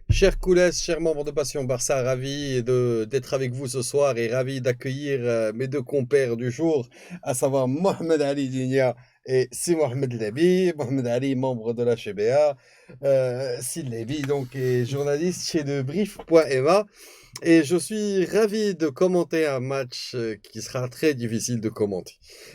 Cher Koulès, chers membres de Passion Barça, ravi d'être avec vous ce soir et ravi d'accueillir mes deux compères du jour, à savoir Mohamed Ali Dinia et Si Mohamed Lebi. Mohamed Ali, membre de la HBA, Sid Lebi, donc, est journaliste chez debrief.ma. Et je suis ravi de commenter un match qui sera très difficile de commenter.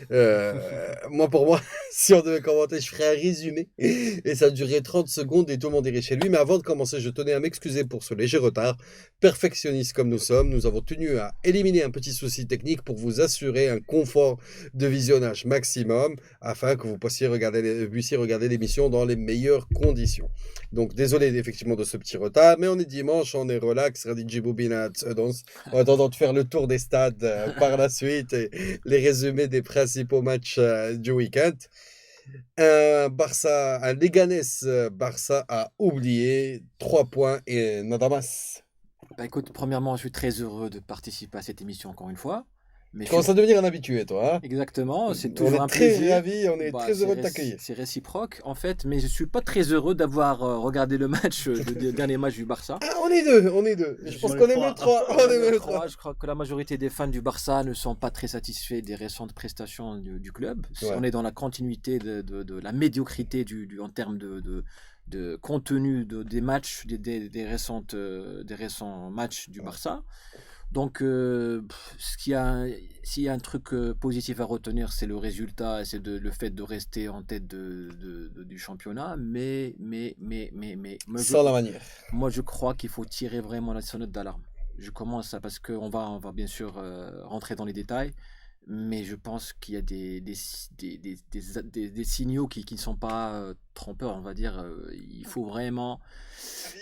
Pour moi, si on devait commenter, je ferais un résumé et ça durerait 30 secondes et tout le monde irait chez lui. Mais avant de commencer, je tenais à m'excuser pour ce léger retard. Perfectionnistes comme nous sommes, nous avons tenu à éliminer un petit souci technique pour vous assurer un confort de visionnage maximum afin que vous puissiez regarder l'émission dans les meilleures conditions. Donc désolé effectivement de ce petit retard, mais on est dimanche, on est relax, Radidji Bobina Tsedons, en attendant de faire le tour des stades par la suite et les résumés des principaux matchs du week-end. Un Leganés Barça a oublié 3 points et Nadamas. Bah écoute, premièrement, je suis très heureux de participer à cette émission encore une fois. Mais Tu je suis commences à devenir un habitué, toi. Hein. exactement, c'est On toujours est un très plaisir. ravis, on est Bah, très heureux de t'accueillir. c'est réciproque en fait, mais je suis pas très heureux d'avoir regardé le match, le dernier match du Barça. Ah, on est deux, on est deux. Je pense qu'on est mieux trois. On est mieux trois. Je crois que la majorité des fans du Barça ne sont pas très satisfaits des récentes prestations du club. Ouais. On est dans la continuité de la médiocrité en termes de contenu des matchs, des récents matchs du Barça. Donc, s'il y a un truc positif à retenir, c'est le résultat, et c'est le fait de rester en tête du championnat. Sans la manière. Moi, je crois qu'il faut tirer vraiment la sonnette d'alarme. Je commence parce on va bien sûr rentrer dans les détails, mais je pense qu'il y a des signaux qui ne sont pas trompeurs, on va dire. Il faut vraiment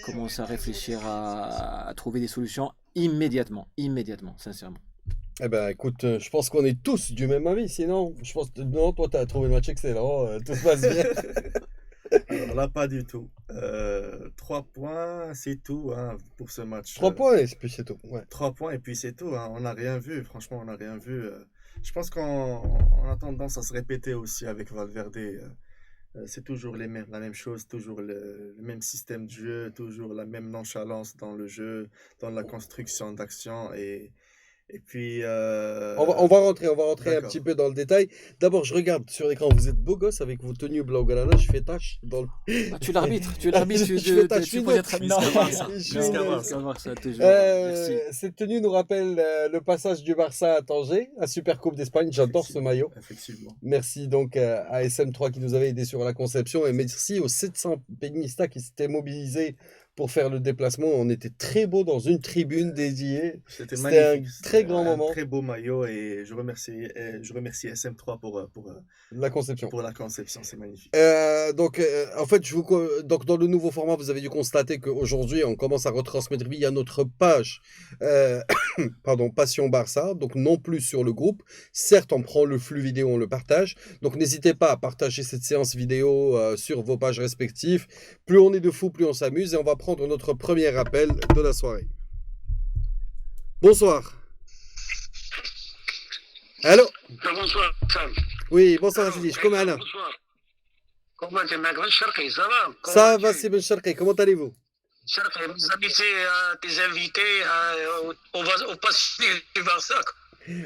commencer à réfléchir à trouver des solutions immédiatement, sincèrement. Eh ben, écoute, je pense qu'on est tous du même avis. Sinon, je pense que non, toi, tu as trouvé le match excellent. Tout se passe bien. Alors là, pas du tout. 3 points, c'est tout hein, pour ce match. 3 points et puis c'est tout. Ouais. 3 points et puis c'est tout. Hein. On n'a rien vu, franchement, on n'a rien vu. Je pense qu'on a tendance à se répéter aussi avec Valverde. C'est toujours la même chose, toujours le même système de jeu, toujours la même nonchalance dans le jeu, dans la construction d'action. Et puis, On va rentrer un d'accord. petit peu dans le détail. D'abord, je regarde sur l'écran, vous êtes beau gosse avec vos tenues blaugrana. Je fais tâche dans le. Ah, tu l'arbitre, tu l'arbitre, Je fais tâche, tu peux être Jusqu'à Barça. Je suis Jusqu'à une- Barça. ça, toujours. Merci. Cette tenue nous rappelle le passage du Barça à Tanger, à Super Coupe d'Espagne. J'adore ce maillot. Effectivement. Merci donc à SM3 qui nous avait aidé sur la conception et merci aux 700 pénistas qui s'étaient mobilisés pour faire le déplacement. On était très beau dans une tribune dédiée. C'était C'était magnifique. un très grand moment. Un très beau maillot et je remercie SM3 La conception. pour la conception. C'est magnifique. En fait, donc dans le nouveau format, vous avez dû constater qu'aujourd'hui, on commence à retransmettre via notre page, pardon, Passion Barça, donc non plus sur le groupe. Certes, on prend le flux vidéo, on le partage. Donc n'hésitez pas à partager cette séance vidéo sur vos pages respectives. Plus on est de fous, plus on s'amuse et on va prendre notre premier appel de la soirée. Bonsoir. Allô? Bonsoir, Sam. Oui, bonsoir Sidi, comment allez-vous? Bonsoir. Comment tu m'as Sharqi, ça va? Ça va, c'est Ben Sharqi, comment allez-vous? Sharqi, vous invitez tes invités au passé du Barça.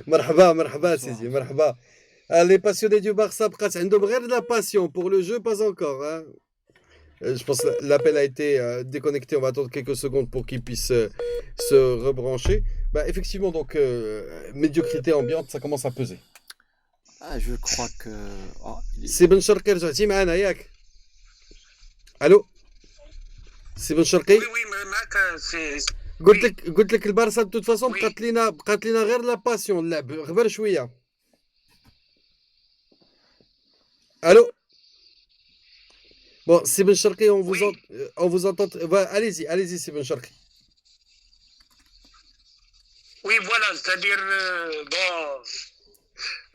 مرحبا Sidi, مرحبا. Les passionnés du Barça, عندهم غير de la passion pour le jeu, pas encore. Hein. Je pense que l'appel a été déconnecté. On va attendre quelques secondes pour qu'il puisse se rebrancher. Bah, effectivement, donc, médiocrité ambiante, ça commence à peser. Ah, je crois que. Oh, C'est Ben Sharqi, رجعتي معنا ياك. الو سي بن شرقي Oui, Mac, c'est. قلت لك البارسا de toute façon Oui. بقات لينا غير لا باسيون اللعب غبر شويه. الو Bon, c'est Ben Sharqi, Oui. on vous entend. Allez-y, c'est Ben Sharqi. Oui, voilà, c'est-à-dire,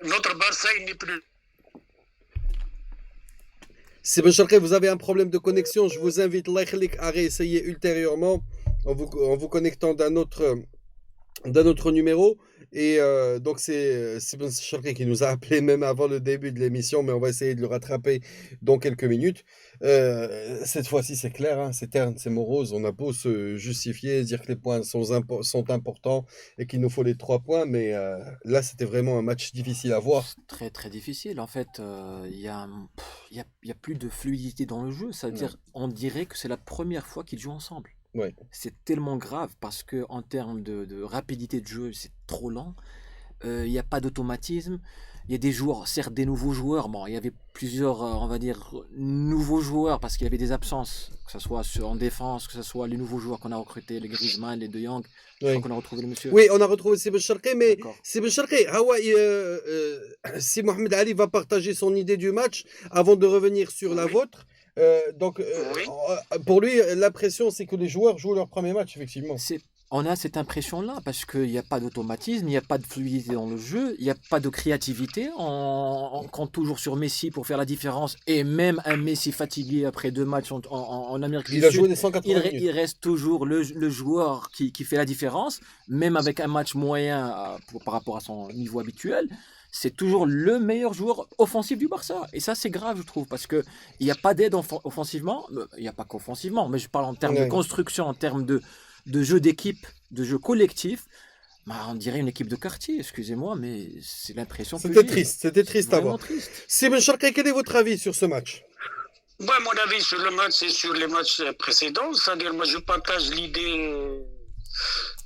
notre Barça, il n'est plus. C'est Ben Sharqi, vous avez un problème de connexion. Je vous invite, Allah yakhlik, à réessayer ultérieurement en vous connectant d'un autre numéro. Et donc c'est Ben Sharki qui nous a appelé même avant le début de l'émission, mais on va essayer de le rattraper dans quelques minutes. Cette fois-ci, c'est clair, hein, c'est terne, c'est morose. On a beau se justifier, dire que les points sont importants et qu'il nous faut les 3 points, mais là, c'était vraiment un match difficile à voir. C'est très très difficile. En fait, il y a plus de fluidité dans le jeu. Ouais, C'est-à-dire, on dirait que c'est la première fois qu'ils jouent ensemble. ouais. C'est tellement grave parce que en termes de rapidité de jeu, c'est trop lent. Il n'y a pas d'automatisme. Il y a des joueurs, certes des nouveaux joueurs. Bon, il y avait plusieurs, on va dire, nouveaux joueurs parce qu'il y avait des absences, que ce soit en défense, que ce soit les nouveaux joueurs qu'on a recrutés, les Griezmann, les De Jong. Je crois Oui. qu'on a retrouvé le monsieur. Oui, on a retrouvé Sib Sharqi, mais D'accord. Sib Sharqi, si Mohamed Ali va partager son idée du match avant de revenir sur la Oui, vôtre, donc oui. pour lui, l'impression c'est que les joueurs jouent leur premier match, effectivement. On a cette impression-là parce qu'il n'y a pas d'automatisme, il n'y a pas de fluidité dans le jeu, il n'y a pas de créativité. On compte toujours sur Messi pour faire la différence. Et même un Messi fatigué après 2 matchs en Amérique Il du a Sud, joué les 180 minutes. il reste toujours le joueur qui fait la différence, même avec un match moyen par rapport à son niveau habituel. C'est toujours le meilleur joueur offensif du Barça. Et ça, c'est grave, je trouve, parce qu'il n'y a pas d'aide offensivement. Il n'y a pas qu'offensivement, mais je parle en termes de Ouais. construction, en termes de jeu d'équipe, de jeu collectif. Bah, on dirait une équipe de quartier, excusez-moi, mais c'est l'impression que C'était j'ai. triste, c'était C'est triste à voir. vraiment triste. Sib Sharqi, quel est votre avis sur ce match? Moi, mon avis sur le match et sur les matchs précédents, c'est-à-dire, moi, je partage l'idée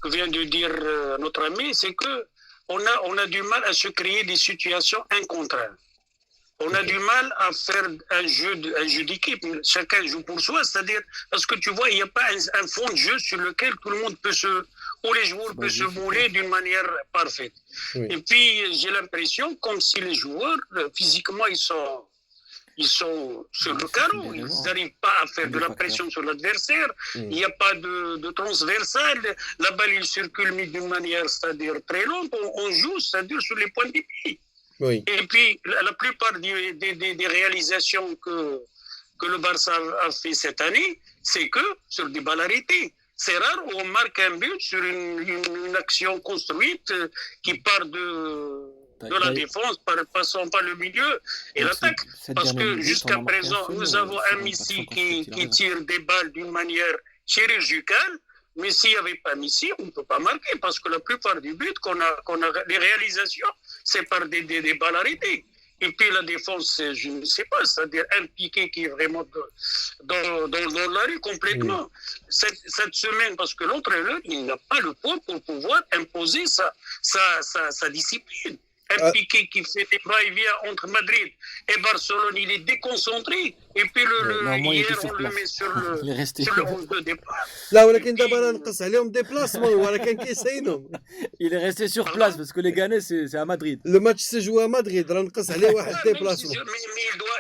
que vient de dire notre ami, c'est que on a du mal à se créer des situations 1 contre 1. On a du mal à faire un jeu d'équipe. Chacun joue pour soi, c'est-à-dire parce que tu vois, il n'y a pas un fond de jeu sur lequel tout le monde où les joueurs peuvent se mouler d'une manière parfaite. Oui. Et puis j'ai l'impression comme si les joueurs physiquement ils sont sur le carreau, ils n'arrivent pas à faire de la pression sur l'adversaire, il n'y a pas de transversal, la balle il circule d'une manière, c'est-à-dire très lente, on joue, c'est-à-dire sur les points des pieds. Oui. Et puis, la plupart des réalisations que le Barça a fait cette année, c'est que sur des balles arrêtées. C'est rare où on marque un but sur une action construite qui part de la défense, passant par le milieu et l'attaque. Parce que jusqu'à présent, nous avons un Messi qui tire des balles d'une manière chirurgicale. Mais s'il n'y avait pas Messi, on ne peut pas marquer parce que la plupart des buts qu'on a les réalisations, c'est par des balles arrêtées. Et puis la défense, je ne sais pas, c'est-à-dire un Piqué qui est vraiment dans la rue complètement. Cette semaine, parce que l'entraîneur, il n'a pas le poids pour pouvoir imposer sa discipline. Un Piqué qui fait des va-et-vient entre Madrid et Barcelone, il est déconcentré. Et puis hier, on le met sur le 11 de départ. لا ولكن دابا نقص عليهم ديبلاسمون ولكن كيساينهم. Il est resté sur place parce que les Ghanais, c'est à Madrid. Le match s'est joué à Madrid, راه نقص عليه واحد ديبلاسمون. Mais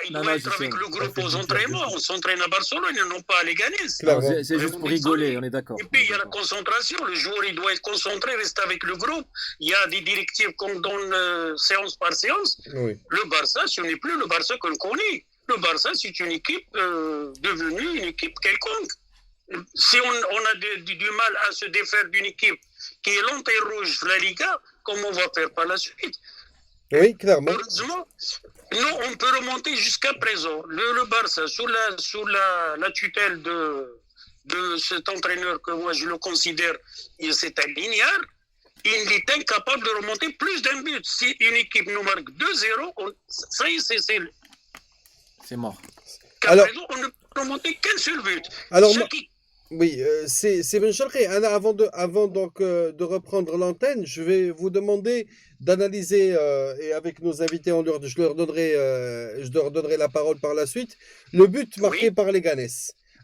il doit être avec le groupe aux entraînements. On s'entraîne à Barcelone et non pas à Leganés. C'est juste pour rigoler, on est d'accord. Et puis il y a la concentration. Le joueur, il doit être concentré, rester avec le groupe. Il y a des directives qu'on donne séance par séance. Oui. Le Barça, ce n'est plus le Barça qu'on connaît. Le Barça, c'est une équipe devenue une équipe quelconque. Si on a du mal à se défaire d'une équipe qui est lente et rouge, la Liga, comment on va faire par la suite? Oui, clairement. Heureusement, nous, on peut remonter jusqu'à présent. Le Barça, sous la tutelle de cet entraîneur que moi je le considère, c'est un lignard, il est incapable de remonter plus d'un but. Si une équipe nous marque 2-0, ça y est, c'est mort. Alors, présent, on ne peut remonter qu'un seul but. Alors, oui, c'est Ben Sharqi. Avant donc de reprendre l'antenne, je vais vous demander d'analyser et avec nos invités, je leur donnerai la parole par la suite. Le but marqué par les Ghanais.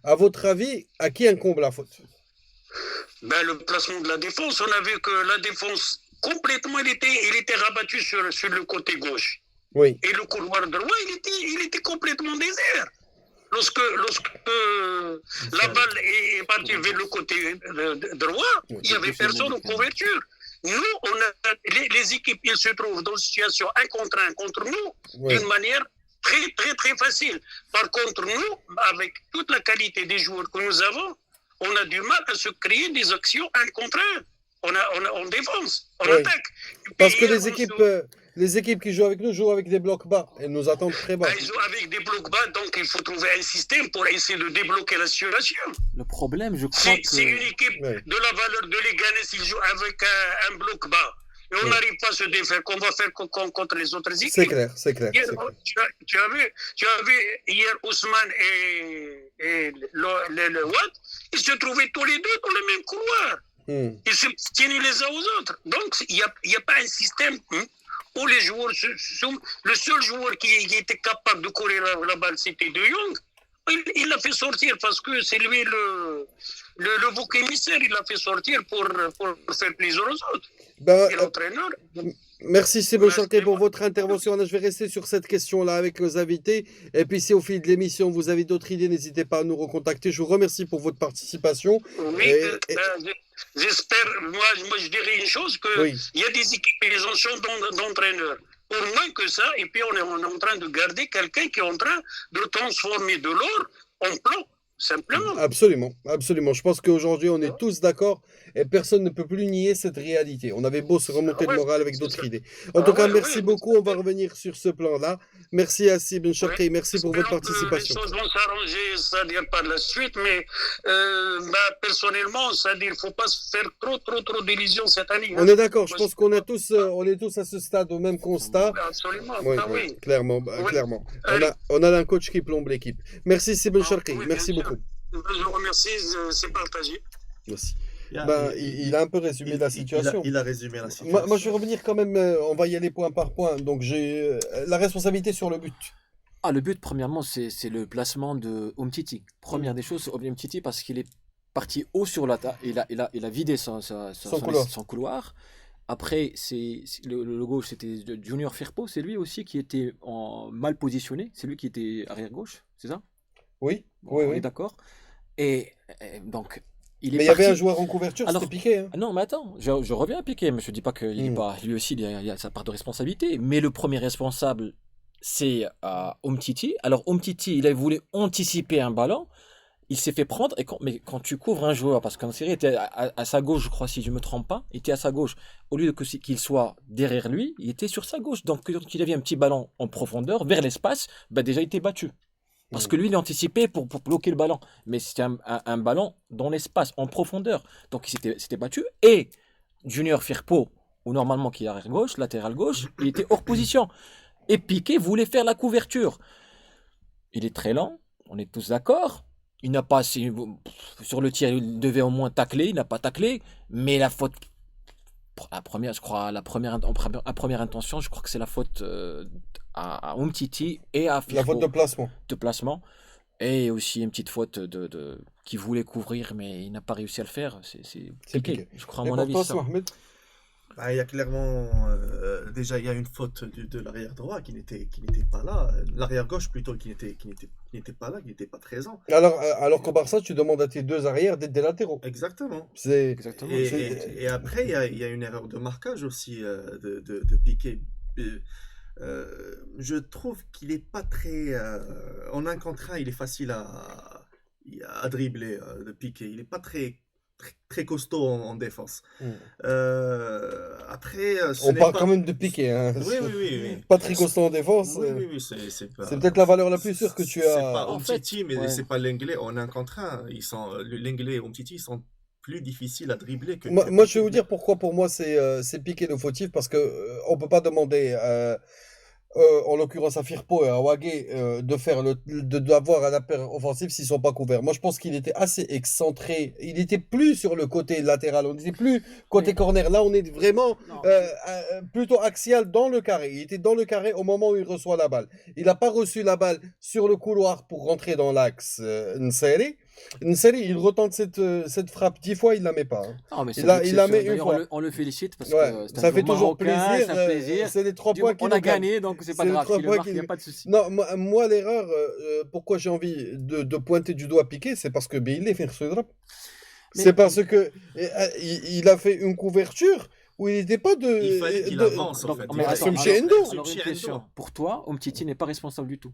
À votre avis, à qui incombe la faute? Ben, le placement de la défense, on a vu que la défense complètement, il était rabattu sur le côté gauche. Oui. Et le couloir droit, il était complètement désert. Lorsque la balle est partie vers le côté droit, il n'y avait personne en couverture. Nous, les équipes, ils se trouvent dans une situation 1 contre nous, d'une manière très, très, très facile. Par contre, nous, avec toute la qualité des joueurs que nous avons, on a du mal à se créer des actions 1 contre 1. on défense, on Oui. attaque. Et Parce puis que hier, les équipes qui jouent avec nous jouent avec des blocs bas. Elles nous attendent très bas. ils jouent avec des blocs bas, donc il faut trouver un système pour essayer de débloquer la situation. Le problème, je crois C'est une que équipe Oui. de la valeur de Leganés, s'ils jouent avec un bloc bas. Et on Oui. n'arrive pas à se défaire, qu'on va faire contre les autres C'est équipes. clair, c'est clair. Hier, c'est clair. tu as vu hier Ousmane et le Watt, ils se trouvaient tous les deux dans le même couloir. Ils se tiennent les uns aux autres. Donc, il n'y a pas un système où les joueurs le seul joueur qui était capable de courir la balle, c'était De Jong. Il l'a fait sortir parce que c'est lui le bouc émissaire. Il l'a fait sortir pour faire plaisir aux autres. Ben, Et l'entraîneur. merci Simon Merci. Charquet pour votre intervention. Là, je vais rester sur cette question-là avec nos invités. Et puis, si au fil de l'émission, vous avez d'autres idées, n'hésitez pas à nous recontacter. Je vous remercie pour votre participation. Oui, j'espère. Moi, je dirais une chose que Oui. il y a des équipes, ils ont changé d'entraîneur. Pour moins que ça, et puis on est en train de garder quelqu'un qui est en train de transformer de l'or en plomb, simplement. Absolument, absolument. Je pense qu'aujourd'hui, on est tous d'accord et personne ne peut plus nier cette réalité. On avait beau se remonter le Ouais, moral avec c'est d'autres ça. idées. En tout cas, Ouais, merci ouais. beaucoup. On va revenir sur ce plan-là. Merci à Simon Charquet. Merci pour votre Espérons que participation. les choses vont s'arranger, c'est-à-dire par la suite, mais personnellement, c'est-à-dire qu'il ne faut pas se faire trop d'illusions cette année. On est d'accord. Je pense qu'on est tous à ce stade au même constat. Absolument, Oui, ah oui, oui. clairement, Oui. clairement. Allez. On a un coach qui plombe l'équipe. Merci Simon Ah, Charquet. oui, Merci bien sûr. beaucoup. Je vous remercie, c'est partagé. Merci. Il y a- Ben, il- il a un peu résumé la situation. Il a résumé la situation. Moi, je vais revenir quand même. On va y aller point par point. Donc, j'ai la responsabilité sur le but. le but, premièrement, c'est le placement de Umtiti. Première des choses, c'est Umtiti parce qu'il est parti haut sur la table. Il a vidé son couloir. Après, le gauche, c'était Junior Firpo. C'est lui aussi qui était mal positionné. C'est lui qui était arrière-gauche, c'est ça? Oui, Bon, oui, on est oui. d'accord. Et donc, il est Mais il y avait parti. un joueur en couverture, Alors, c'était Piqué. Hein. Non, mais attends, je reviens à Piqué, mais je dis pas qu'il est pas. Lui aussi, il y a sa part de responsabilité. Mais le premier responsable, c'est Umtiti. Alors, Umtiti, il a voulu anticiper un ballon. Il s'est fait prendre. Mais quand tu couvres un joueur, parce qu'en série, il était à sa gauche, je crois, si je ne me trompe pas, il était à sa gauche. Au lieu qu'il soit derrière lui, il était sur sa gauche. Donc, quand il avait un petit ballon en profondeur, vers l'espace, déjà, il était battu. Parce que lui, il anticipait pour bloquer le ballon. Mais c'était un ballon dans l'espace, en profondeur. Donc, il s'était battu. Et Junior Firpo, ou normalement qui est arrière gauche, latéral gauche, il était hors position. Et Piqué voulait faire la couverture. Il est très lent, on est tous d'accord. Il n'a pas assez. Sur le tir, il devait au moins tacler. Il n'a pas taclé. Mais la faute. La première intention, je crois que c'est la faute à Umtiti et à Firpo. La faute de placement. Et aussi une petite faute qui voulait couvrir, mais il n'a pas réussi à le faire. C'est Piqué. Je crois, à Et mon pour avis, toi, c'est ça. Mohamed Il y a clairement, déjà, il y a une faute de l'arrière droit qui n'était pas là. L'arrière gauche plutôt qui n'était pas là, qui n'était pas présent. Alors qu'au Barça, tu demandes à tes deux arrières d'être des latéraux. Exactement. C'est Exactement. Et après, il y a une erreur de marquage aussi de Piqué. Je trouve qu'il n'est pas très. En un contre un, il est facile à dribbler de Piqué. Il n'est pas très costaud en défense. Après, On parle quand même de Piqué. Hein. Oui. Pas très costaud en défense. Oui, c'est pas... C'est peut-être la valeur la plus sûre que tu as. C'est pas En Umtiti, mais ouais. c'est pas l'anglais. En un contre un, l'anglais et Umtiti sont plus difficiles à dribbler que. Moi, je vais vous dire pourquoi pour moi c'est Piqué le fautif, parce que on peut pas demander en l'occurrence à Firpo et à Wagué d'avoir un appel offensif s'ils sont pas couverts. Moi je pense qu'il était assez excentré, il était plus sur le côté latéral, on n'était plus côté corner, là on est vraiment plutôt axial dans le carré. Il était dans le carré au moment où il reçoit la balle. Il n'a pas reçu la balle sur le couloir pour rentrer dans l'axe Nseri, il retente cette frappe 10 fois, il la met pas. Hein. Non, mais Il la met une fois. On le félicite parce Ouais, que c'est un ça fait joueur toujours marocain, plaisir. c'est un plaisir. C'est les 3 points qui On nous a gagnent. gagné, donc c'est pas C'est les grave. 3 S'il le points marque, qui il n'y a nous- pas de souci. Non, moi l'erreur, pourquoi j'ai envie de pointer du doigt Piqué, c'est parce que il est fait ce drap. Mais- C'est parce que il a fait une couverture où il n'était pas de. Il fallait qu'il de- avance, en Donc, fait. mais Il attends, Comme fallait- chez Endo. alors une Chez question. Endo. Pour toi, Umtiti n'est pas responsable du tout.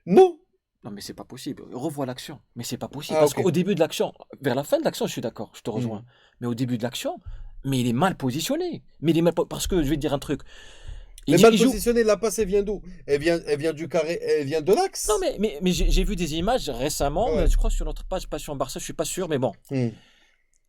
Non. Non, mais c'est pas possible. Revois l'action. Mais c'est pas possible. Ah, Parce ok. qu'au début de l'action, vers la fin de l'action, je suis d'accord, je te rejoins. Mais au début de l'action, mais il est mal positionné. Mais il est parce que je vais te dire un truc. Mais mal positionné, la passe, elle vient d'où? Elle vient du carré, elle vient de l'axe. Non, mais j'ai vu des images récemment, Ouais. je crois sur notre page Passion Barça, je suis pas sûr, mais bon. Hmm.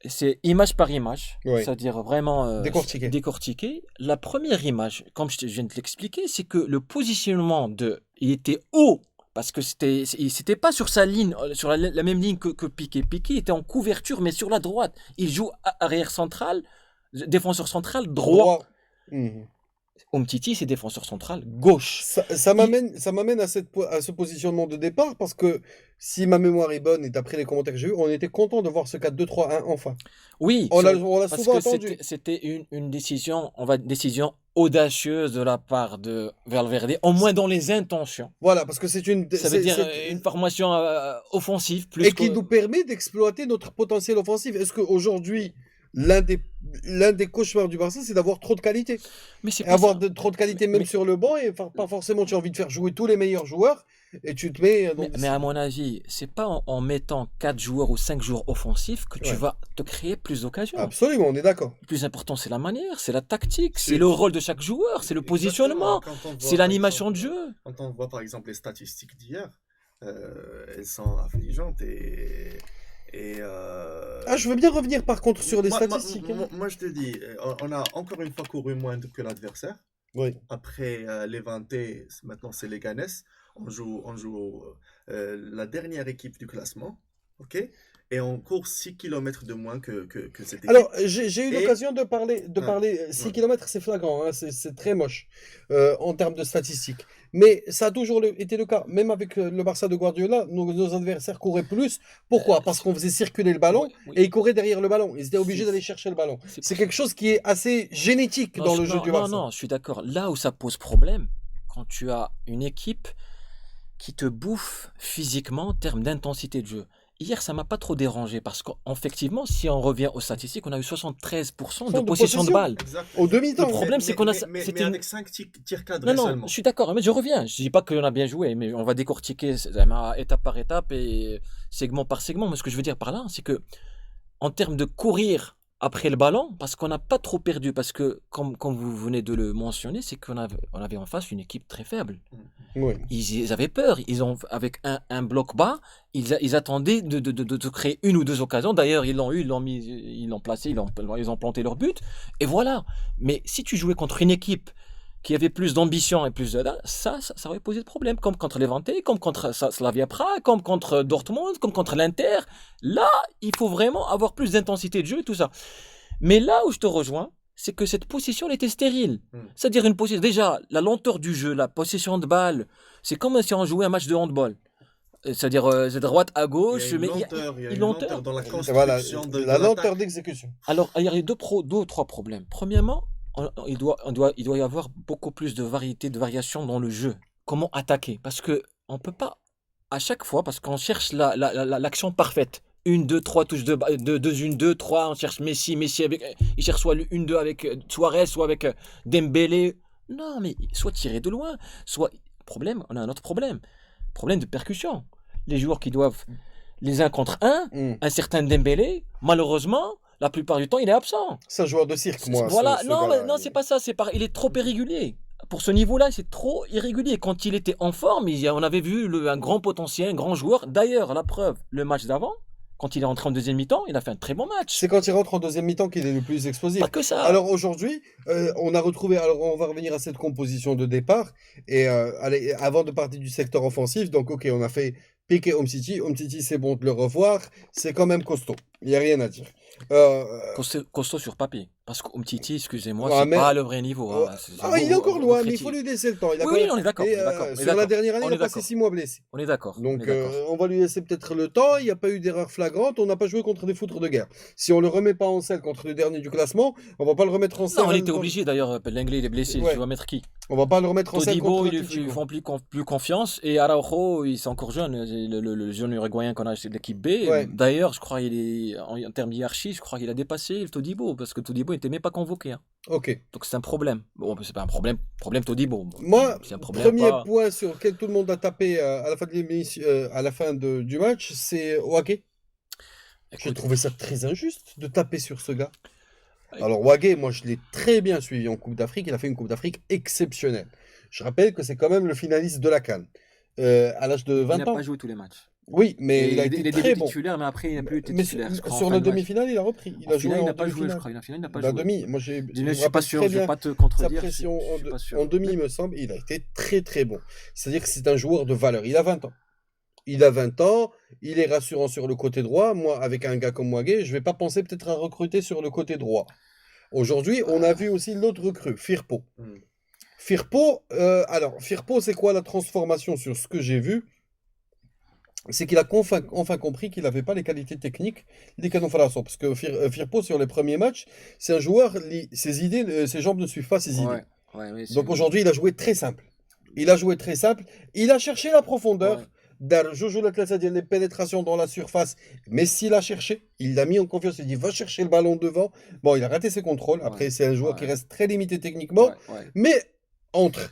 C'est image par image, Ouais. c'est-à-dire vraiment Décortiqué. La première image, comme je viens de l'expliquer, c'est que le positionnement il était haut, parce que c'était pas sur sa ligne, sur la même ligne que Piqué. Piqué était en couverture, mais sur la droite. Il joue arrière central, défenseur central droit. Hmm. Umtiti, c'est défenseur central gauche. Ça m'amène à ce positionnement de départ parce que si ma mémoire est bonne et d'après les commentaires que j'ai eu, on était content de voir ce 4-2-3-1 enfin. Oui, on l'a souvent parce que attendu. c'était une décision, décision audacieuse de la part de Valverde, au moins dans les intentions. Voilà, parce que ça veut dire une formation offensive plus qui nous permet d'exploiter notre potentiel offensif. Est-ce qu'aujourd'hui, l'un des cauchemars du Barça, c'est d'avoir trop de qualité. Mais c'est avoir trop de qualité même sur le banc et pas forcément tu as envie de faire jouer tous les meilleurs joueurs et tu te mets... Mais à mon avis, c'est pas en mettant 4 joueurs ou 5 joueurs offensifs que tu vas te créer plus d'occasions. Absolument, on est d'accord. Le plus important, c'est la manière, c'est la tactique, c'est le rôle de chaque joueur, c'est le positionnement, c'est l'animation de jeu. Quand on voit par exemple les statistiques d'hier, elles sont affligeantes je veux bien revenir par contre sur les statistiques. Moi, je te dis, on a encore une fois couru moins que l'adversaire. Oui. Après Levante, maintenant c'est Leganés. On joue la dernière équipe du classement. Ok. Et on court 6 km de moins que cette équipe. Alors, j'ai eu l'occasion de parler 6 km, c'est flagrant, hein, c'est très moche en termes de statistiques. Mais ça a toujours été le cas. Même avec le Barça de Guardiola, nos adversaires couraient plus. Pourquoi? Parce qu'on faisait circuler le ballon et ils couraient derrière le ballon. Ils étaient obligés d'aller chercher le ballon. C'est quelque chose qui est assez génétique dans le jeu du Barça. Non, je suis d'accord. Là où ça pose problème, quand tu as une équipe qui te bouffe physiquement en termes d'intensité de jeu. Hier, ça m'a pas trop dérangé parce qu'effectivement, si on revient aux statistiques, on a eu 73% de possession de balle. Au demi-temps. Le problème, c'est qu'on a. Mais avec 5 tirs cadrés seulement. Non, je suis d'accord, mais je reviens. Je dis pas qu'on a bien joué, mais on va décortiquer étape par étape et segment par segment. Mais ce que je veux dire par là, c'est que en termes de courir après le ballon, parce qu'on n'a pas trop perdu, parce que, comme vous venez de le mentionner, c'est qu'on avait en face une équipe très faible. Oui. Ils avaient peur. Avec un bloc bas, ils attendaient de créer une ou deux occasions. D'ailleurs, ils l'ont placé, ils ont planté leur but. Et voilà. Mais si tu jouais contre une équipe qui avait plus d'ambition et plus de... Ça aurait posé de problème, comme contre Levante, comme contre Slavia Prague, comme contre Dortmund, comme contre l'Inter. Là, il faut vraiment avoir plus d'intensité de jeu et tout ça. Mais là où je te rejoins, c'est que cette possession, elle était stérile. C'est-à-dire une possession... Déjà, la lenteur du jeu, la possession de balle, c'est comme si on jouait un match de handball. C'est-à-dire de droite à gauche. Il y a une lenteur dans la construction de la lenteur d'exécution. Alors, il y a deux ou trois problèmes. Premièrement, il doit y avoir beaucoup plus de variation dans le jeu. Comment attaquer? Parce que on peut pas, à chaque fois, parce qu'on cherche l'action parfaite. 1, 2, 3 touches de 2, 1, 2, 3, on cherche Messi il cherche soit le 1, 2 avec Suarez, soit avec Dembélé. Non, mais soit tiré de loin, soit... on a un autre problème. Problème de percussion. Les joueurs qui doivent, les uns contre un certain Dembélé, malheureusement... La plupart du temps, il est absent. C'est un joueur de cirque, moi. Voilà, non, c'est pas ça. Il est trop irrégulier. Pour ce niveau-là, c'est trop irrégulier. Quand il était en forme, on avait vu un grand potentiel, un grand joueur. D'ailleurs, la preuve, le match d'avant, quand il est rentré en deuxième mi-temps, il a fait un très bon match. C'est quand il rentre en deuxième mi-temps qu'il est le plus explosif. Pas que ça. Alors aujourd'hui, on a retrouvé. Alors on va revenir à cette composition de départ. Et avant de partir du secteur offensif, donc ok, on a fait Piqué Umtiti. Umtiti, c'est bon de le revoir. C'est quand même costaud. Il n'y a rien à dire. Costaud sur papier. Parce qu'Umtiti, excusez-moi, c'est pas le vrai niveau. Hein. Il est encore loin, mais il faut lui laisser le temps. Oui, on est d'accord. Sur la dernière année, il a passé 6 mois blessé. On est d'accord. Donc on va lui laisser peut-être le temps. Il n'y a pas eu d'erreur flagrante. On n'a pas joué contre des foutres de guerre. Si on le remet pas en selle contre le dernier du classement, on va pas le remettre en selle. Non, on était obligé d'ailleurs. L'anglais il est blessé. Tu vas mettre qui? On va pas le remettre en selle contre Todibo, ils font plus confiance. Et Araujo, ils sont encore jeunes. Le jeune uruguayen qu'on a chez l'équipe B. D'ailleurs, je crois qu'il est en termes hiérarchie, je crois qu'il a dépassé Todibo parce que Todibo n'était même pas convoqué. Hein. Ok. Donc c'est un problème. Bon, c'est pas un problème Todibo. Moi, premier point sur lequel tout le monde a tapé à la fin de l'émission, à la fin du match, c'est Oake. J'ai trouvé ça très injuste de taper sur ce gars. Alors, Wagué, moi, je l'ai très bien suivi en Coupe d'Afrique. Il a fait une Coupe d'Afrique exceptionnelle. Je rappelle que c'est quand même le finaliste de la CAN. À l'âge de Il 20 n'a pas ans. joué tous les matchs. Oui, mais Et il a il été est très début bon. titulaire, mais après, il n'a plus été Mais titulaire. Je crois, en sur fin la de match. demi-finale, il a repris. Il En a joué finale, il en n'a pas joué, je demi-finale. crois. En finale, il n'a pas La joué. demi, moi, Je je ne me suis pas rappelle sûr, très je ne vais bien pas te sa contredire. pression Je suis pas sûr. en demi, il me semble. Il a été très, très bon. C'est-à-dire que c'est un joueur de valeur. Il a 20 ans. Il a 20 ans, il est rassurant sur le côté droit. Moi, avec un gars comme Wagué, je ne vais pas penser peut-être à recruter sur le côté droit. Aujourd'hui, on a vu aussi l'autre recrue, Firpo. Mm. Firpo, c'est quoi la transformation sur ce que j'ai vu? C'est qu'il a enfin compris qu'il n'avait pas les qualités techniques des Canon Falasso. Parce que Firpo, sur les premiers matchs, c'est un joueur, ses idées, ses jambes ne suivent pas ses idées. Ouais, Donc aujourd'hui, il a joué très simple. Il a joué très simple. Il a cherché la profondeur. Ouais. Dar Jojo la classe, c'est-à-dire les pénétrations dans la surface. Mais s'il a cherché, il l'a mis en confiance. Il dit va chercher le ballon devant. Bon, il a raté ses contrôles. Après, Ouais. c'est un joueur Ouais. qui reste très limité techniquement. Ouais. Mais entre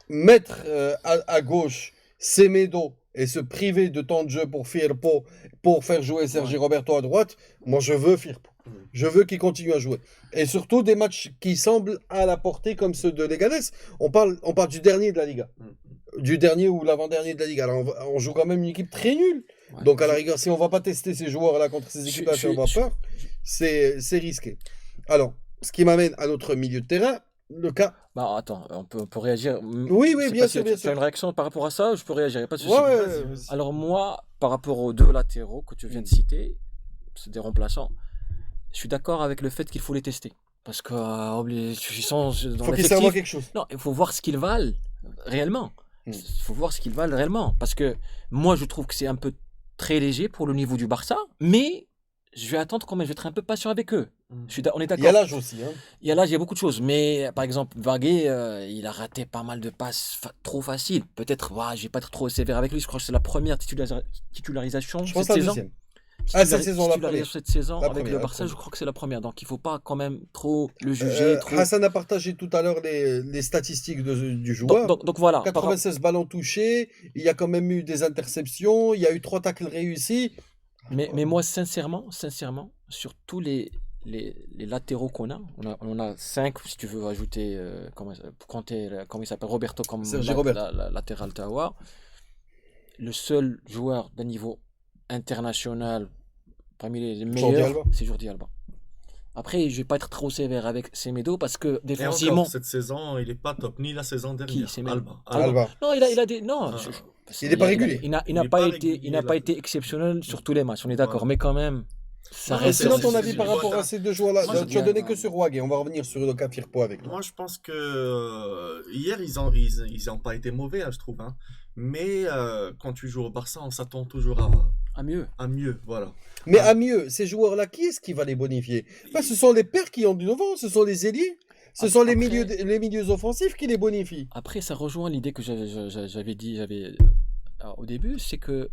mettre à gauche Semedo et se priver de temps de jeu pour Firpo, pour faire jouer Sergi Roberto à droite, moi je veux Firpo. Je veux qu'il continue à jouer. Et surtout des matchs qui semblent à la portée comme ceux de Leganés. On parle du dernier de la Liga. Du dernier ou l'avant-dernier de la Liga. Alors on joue quand même une équipe très nulle. Ouais. Donc à la rigueur, si on va pas tester ces joueurs-là contre ces équipes-là, si on va peur, c'est risqué. Alors, ce qui m'amène à notre milieu de terrain, le cas. Bah attends, on peut réagir. Oui, Je sais bien pas sûr, si bien tu as sûr. une réaction par rapport à ça, je peux réagir, y a pas de souci. Ouais. Alors moi, par rapport aux deux latéraux que tu viens de citer, c'est des remplaçants, je suis d'accord avec le fait qu'il faut les tester. Parce que ils sont dans Faut qu'ils l'effectif. servent quelque chose. Non, il faut voir ce qu'ils valent réellement. Il faut voir ce qu'ils valent réellement. Parce que moi, je trouve que c'est un peu très léger pour le niveau du Barça, mais je vais attendre quand même, je vais être un peu patient avec eux. On est Il y a d'accord. l'âge aussi. Hein. Il y a l'âge, il y a beaucoup de choses. Mais par exemple, Wagué, il a raté pas mal de passes trop faciles. Peut-être, je vais pas être trop sévère avec lui. Je crois que c'est la première titularisation Je pense cette la saison. deuxième. Ah, cette saison, la première. Cette saison La avec première, le la Barça, première. je crois que c'est la première. Donc il faut pas quand même trop le juger. Trop... Hassan a partagé tout à l'heure les statistiques du joueur. Donc voilà. 96 ballons touchés, il y a quand même eu des interceptions, il y a eu 3 tacles réussis. Mais moi, sincèrement, sur tous les latéraux qu'on a, on a 5, si tu veux ajouter, comment il s'appelle, Roberto comme Sergi Roberto. la latéral Tawa. Le seul joueur d'un niveau international parmi les meilleurs, c'est Jordi Alba. Après, je vais pas être trop sévère avec Semedo parce que défensivement. Cette saison, il est pas top, ni la saison dernière. Alba. Non, il a des. Non, il n'est pas régulier. Il n'a pas été exceptionnel sur tous les matchs, on est d'accord. Mais quand même, ça reste. Sinon, ton avis par rapport à ces deux joueurs-là, tu as donné bien. que sur Wagué. On va revenir sur le cas Firpo avec toi. Moi, je pense que hier, ils ont pas été mauvais, hein, je trouve. Hein. Mais quand tu joues au Barça, on s'attend toujours à mieux. À mieux, voilà. Mais à mieux, ces joueurs-là, qui est-ce qui va les bonifier? Ce sont les pères qui ont du devant, ce sont les ailiers. Ce sont les milieux offensifs qui les bonifient. Après, ça rejoint l'idée que j'avais dit au début, c'est que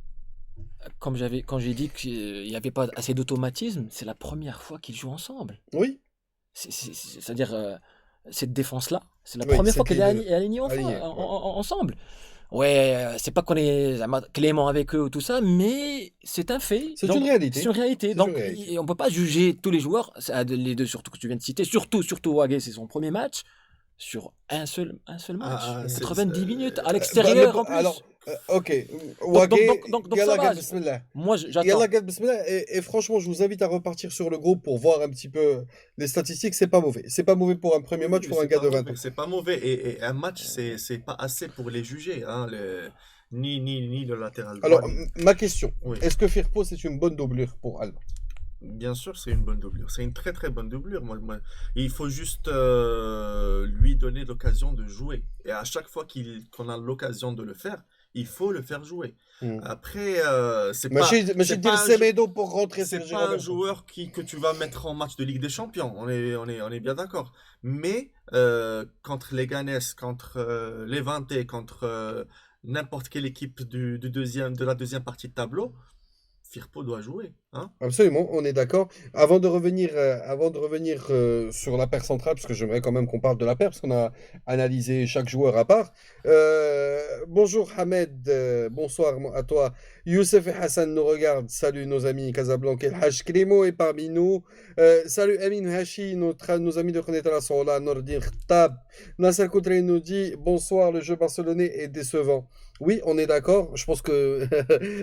quand j'ai dit qu'il n'y avait pas assez d'automatisme, c'est la première fois qu'ils jouent ensemble. Oui. C'est-à-dire, cette défense-là, c'est la première fois qu'elle est alignée ensemble. Ouais, c'est pas qu'on est clément avec eux ou tout ça, mais c'est un fait. C'est une réalité. C'est une réalité. Donc, on peut pas juger tous les joueurs, les deux surtout que tu viens de citer, surtout Wagué, c'est son premier match, sur un seul match. 90 minutes à l'extérieur en plus. Alors, ok. Wagué, donc ça va. Moi, j'attends. Et franchement, je vous invite à repartir sur le groupe pour voir un petit peu les statistiques. C'est pas mauvais. C'est pas mauvais pour un premier match pour un gars de 20 ans. C'est pas mauvais. Et un match, c'est pas assez pour les juger. Hein, ni le latéral droit. Alors, ma question. Oui. Est-ce que Firpo, c'est une bonne doublure pour Alba? Bien sûr, c'est une bonne doublure. C'est une très très bonne doublure. Il faut juste lui donner l'occasion de jouer. Et à chaque fois qu'on a l'occasion de le faire, il faut le faire jouer. Après, c'est pas un joueur que tu vas mettre en match de Ligue des Champions. On est bien d'accord. Mais contre Leganés, contre Levante, contre n'importe quelle équipe de la deuxième partie de tableau, Firpo doit jouer. Hein? Absolument, on est d'accord. Avant de revenir sur la paire centrale, parce que j'aimerais quand même qu'on parle de la paire, parce qu'on a analysé chaque joueur à part. Bonjour Hamed, bonsoir à toi. Youssef et Hassan nous regardent. Salut nos amis Casablanca. El Haj Clémo est parmi nous. Salut Amin Hachi, nos amis de Khnetala sont là. Nordir Tab. Nasser Koudri nous dit bonsoir, le jeu barcelonais est décevant. Oui, on est d'accord. Je pense que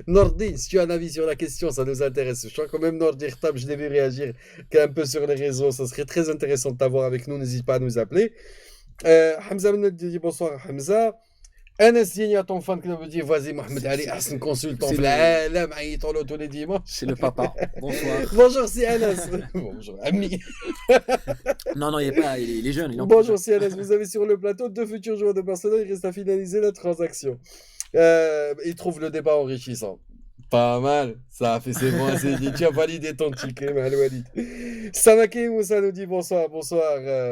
Nordi, si tu as un avis sur la question, ça nous intéresse. Je crois quand même Nordi Tab, je l'ai vu réagir qu'un peu sur les réseaux. Ça serait très intéressant de t'avoir avec nous. N'hésite pas à nous appeler. Hamza Mnet dit bonsoir Hamza. Anas Dienia, ton fan club dit vas-y Mohamed Ali, Hassan consultant. C'est Là, tous les dimanches. C'est le papa. Bonsoir. Bonjour, c'est Anas. Bonjour, ami. Non, il est jeune. Il est Bonjour, c'est Anas. Vous avez sur le plateau deux futurs joueurs de Barcelone. Il reste à finaliser la transaction. Il trouve le débat enrichissant. Pas mal, ça a fait ses bons. Tu as validé ton ticket, Maloualid. Samake Moussa nous dit bonsoir,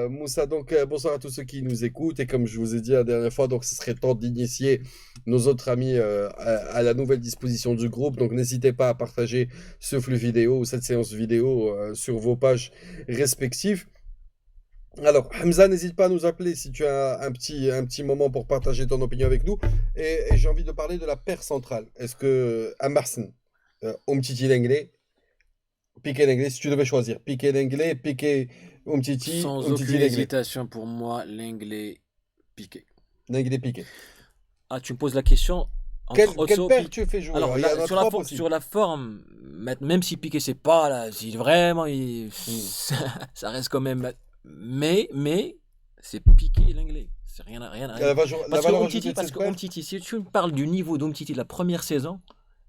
Moussa. Donc, bonsoir à tous ceux qui nous écoutent. Et comme je vous ai dit la dernière fois, donc ce serait temps d'initier nos autres amis à la nouvelle disposition du groupe. Donc, n'hésitez pas à partager ce flux vidéo ou cette séance vidéo sur vos pages respectives. Alors, Hamza, n'hésite pas à nous appeler si tu as un petit moment pour partager ton opinion avec nous. Et j'ai envie de parler de la paire centrale. Est-ce que Amarsen, Umtiti Lenglet, Piqué Lenglet, si tu devais choisir, Piqué Lenglet, Piqué Umtiti, sans Umtiti aucune Lenglet. hésitation pour moi, Lenglet, Piqué. Lenglet, Piqué. Ah, tu me poses la question Quelle entre Otso, paire Piqué. tu fais jouer? Alors Il y en là, a sur la trois forme, possibles. sur la forme, même si Piqué c'est pas là, si vraiment ça reste quand même. Mais c'est Piqué et Lenglet. C'est rien à La Parce que valeur Umtiti, ajoutée de parce cette que paire? Umtiti, si tu me parles du niveau d'Umtiti de la première saison,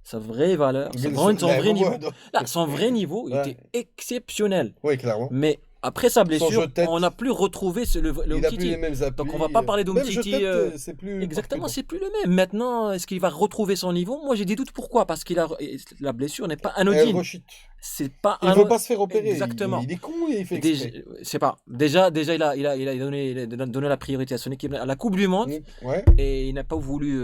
sa vraie valeur, son Ouais, vrai niveau, ouais, là, son vrai niveau Ouais. était exceptionnel. Oui, clairement. Mais après sa Son blessure, jeu de tête, on n'a plus retrouvé le il n'a plus les Umtiti. mêmes appuis. Donc on va pas parler Même jeu de d'Umtiti. tête, c'est plus Exactement, percutant. c'est plus le même. Maintenant, est-ce qu'il va retrouver son niveau? Moi, j'ai des doutes. Pourquoi? Parce que la blessure n'est pas Elle anodine. rechute. C'est pas Il ne veut pas se faire opérer. Exactement. Il est con et il fait Déjà, exprès. c'est pas. Déjà, il a donné la priorité à son équipe à la Coupe du Monde Ouais. et il n'a pas voulu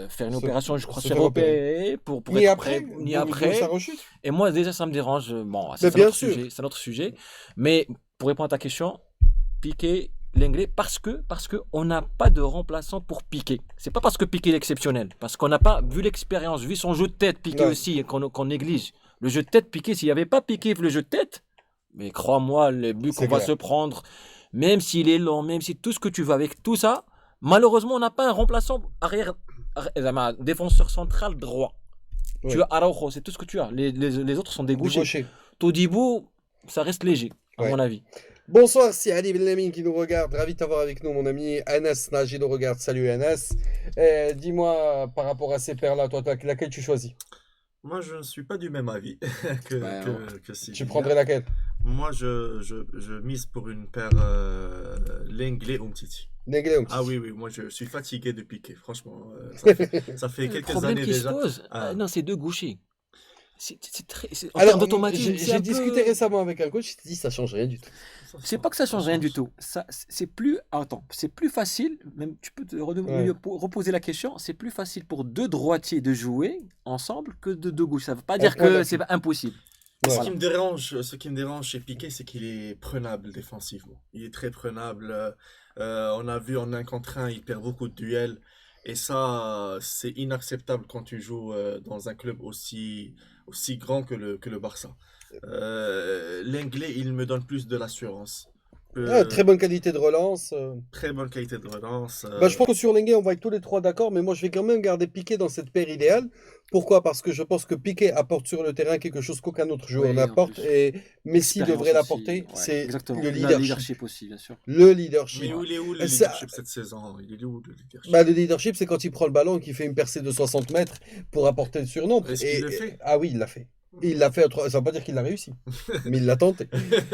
faire une opération, je crois, se se faire opérer pour Ni être après, prêt, ni d'où après. ça rechute. Et moi, déjà, ça me dérange. Bon, Mais c'est bien notre sûr. sujet. C'est notre sujet. Mais pour répondre à ta question, Piqué, Lenglet, parce que on n'a pas de remplaçant pour Piqué. C'est pas parce que Piqué est exceptionnel, parce qu'on n'a pas vu l'expérience, vu son jeu de tête Piqué Ouais. aussi, et qu'on néglige. Le jeu de tête Piqué, s'il n'y avait pas Piqué le jeu de tête, mais crois-moi, les buts C'est qu'on va clair. se prendre, même s'il est lent, même si tout ce que tu veux avec tout ça, malheureusement, on n'a pas un remplaçant défenseur central droit. Ouais. Tu as Araujo, c'est tout ce que tu as. Les autres sont des Du gauchers. gaucher. Todibo, ça reste léger, à Ouais. mon avis. Bonsoir, c'est Ali Benlamine qui nous regarde. Ravi de t'avoir avec nous, mon ami. Anas Naji nous regarde. Salut, Anas. Dis-moi, par rapport à ces paires-là, toi, laquelle tu choisis? Moi, je ne suis pas du même avis que, Ouais, que Sylvia. Tu prendrais laquelle? Moi, je mise pour une paire Lenglet Umtiti. Lenglet ou Umtiti? Ah oui, moi je suis fatigué de Piqué, franchement. Ça fait Le quelques problème années qui se déjà. pose, Ah. non, c'est deux gauchers. En Alors, termes d'automatisme, j'ai un discuté peu... récemment avec un coach, il te dit ça change rien du tout. C'est pas que ça change rien du tout. C'est plus... Attends, c'est plus facile, même tu peux te reposer la question, c'est plus facile pour deux droitiers de jouer ensemble que de deux gauches. Ça veut pas dire point que là-dessus. c'est impossible. Ouais. Ce qui me dérange chez Piqué, c'est qu'il est prenable défensivement. Il est très prenable. On a vu en 1 contre 1, il perd beaucoup de duels. Et ça, c'est inacceptable quand tu joues dans un club aussi grand que le Barça. Lenglet, il me donne plus de l'assurance. Très bonne qualité de relance. Très bonne qualité de relance. Je pense que sur Lenglet, on va être tous les trois d'accord, mais moi je vais quand même garder Piqué dans cette paire idéale. Pourquoi? Parce que je pense que Piqué apporte sur le terrain quelque chose qu'aucun autre joueur Oui, n'apporte, en plus. et Messi Expérience devrait aussi, l'apporter. ouais, C'est exactement. le Le leadership. aussi, bien sûr. Le leadership. Mais où il est où le Ça- leadership cette saison? Il est où le leadership? Le leadership, c'est quand il prend le ballon et qu'il fait une percée de 60 mètres pour apporter le surnombre. Est-ce qu'il le fait? Ah oui, il l'a fait. Il l'a fait, ça veut pas dire qu'il l'a réussi, mais il l'a tenté.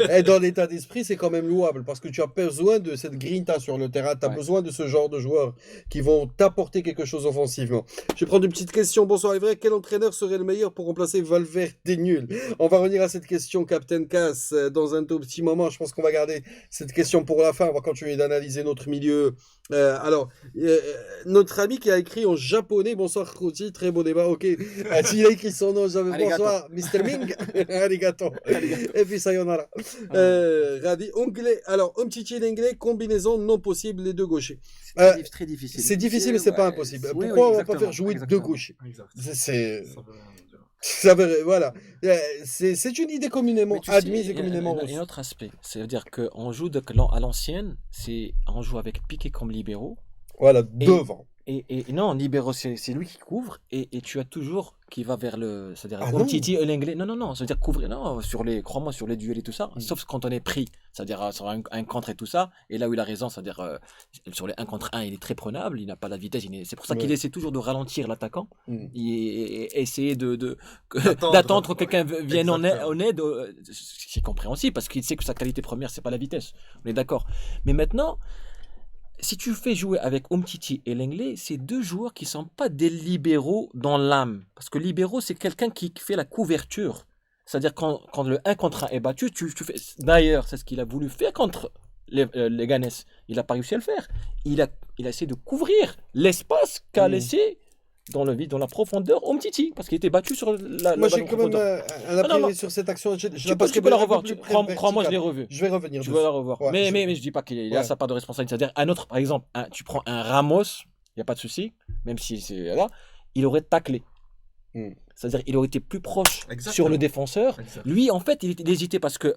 Et dans l'état d'esprit, c'est quand même louable parce que tu as besoin de cette grinta sur le terrain, tu as Ouais. besoin de ce genre de joueurs qui vont t'apporter quelque chose offensivement. Je vais prendre une petite question. Bonsoir, Evray. Quel entraîneur serait le meilleur pour remplacer Valverde nul? On va revenir à cette question, Captain Cass, dans un tout petit moment. Je pense qu'on va garder cette question pour la fin. On va continuer d'analyser notre milieu. Alors, notre ami qui a écrit en japonais, bonsoir Krouti, très beau débat, ok. Il a écrit son nom, j'avais Arigato. bonsoir Mr. Ming, arigato. Arigato. Et puis sayonara. Ravi, anglais, alors Umtiti l'anglais, combinaison non possible, les deux gauchers. C'est très difficile. C'est difficile, mais c'est pas impossible. Oui, Pourquoi oui, on va pas exactement, faire jouer deux exactement. gauchers? Exact. C'est... Ça veut rien dire. Ça veut- voilà. C'est une idée communément Mais tu admise sais, et communément il y a reçue. un autre aspect. C'est-à-dire qu'on joue à l'ancienne, on joue avec Piqué comme libéraux. Voilà, Et- devant. Et non, libéraux, c'est lui qui couvre. Et tu as toujours qui va vers le. C'est-à-dire, Ah non. Titi et l'anglais. Non. C'est-à-dire couvrir. Non, crois-moi, sur les duels et tout ça. Sauf quand on est pris. C'est-à-dire sur un contre et tout ça. Et là où il a raison, c'est-à-dire sur les 1 contre 1, il est très prenable. Il n'a pas la vitesse. C'est pour ça qu'il Ouais. essaie toujours de ralentir l'attaquant. Mm. Et essayer D'attendre. d'attendre que quelqu'un vienne Exactement. en aide. C'est compréhensible parce qu'il sait que sa qualité première, c'est pas la vitesse. On est d'accord. Mais maintenant, si tu fais jouer avec Umtiti et Lenglet, c'est deux joueurs qui sont pas des libéraux dans l'âme. Parce que libéraux, c'est quelqu'un qui fait la couverture. C'est-à-dire quand le 1 contre 1 est battu, tu fais. D'ailleurs, c'est ce qu'il a voulu faire contre les Ganes. Il n'a pas réussi à le faire. Il a essayé de couvrir l'espace qu'a laissé dans le vide, dans la profondeur, Umtiti. Parce qu'il était battu sur la Moi, j'ai ballon quand même profondeur. un a priori non, sur cette action. Je Tu la peux, passerai tu peux la un peu revoir. plus Crois-moi, je l'ai verticale. revu. Je vais revenir Tu dessus. vas la revoir. Ouais, mais je dis pas qu'il Ouais. a sa part de responsabilité. C'est-à-dire, un autre, par exemple, tu prends un Ramos, il n'y a pas de souci, même si c'est là, il aurait taclé. Hmm. C'est-à-dire, il aurait été plus proche Exactement. sur le défenseur. Exact. Lui, en fait, il hésitait parce que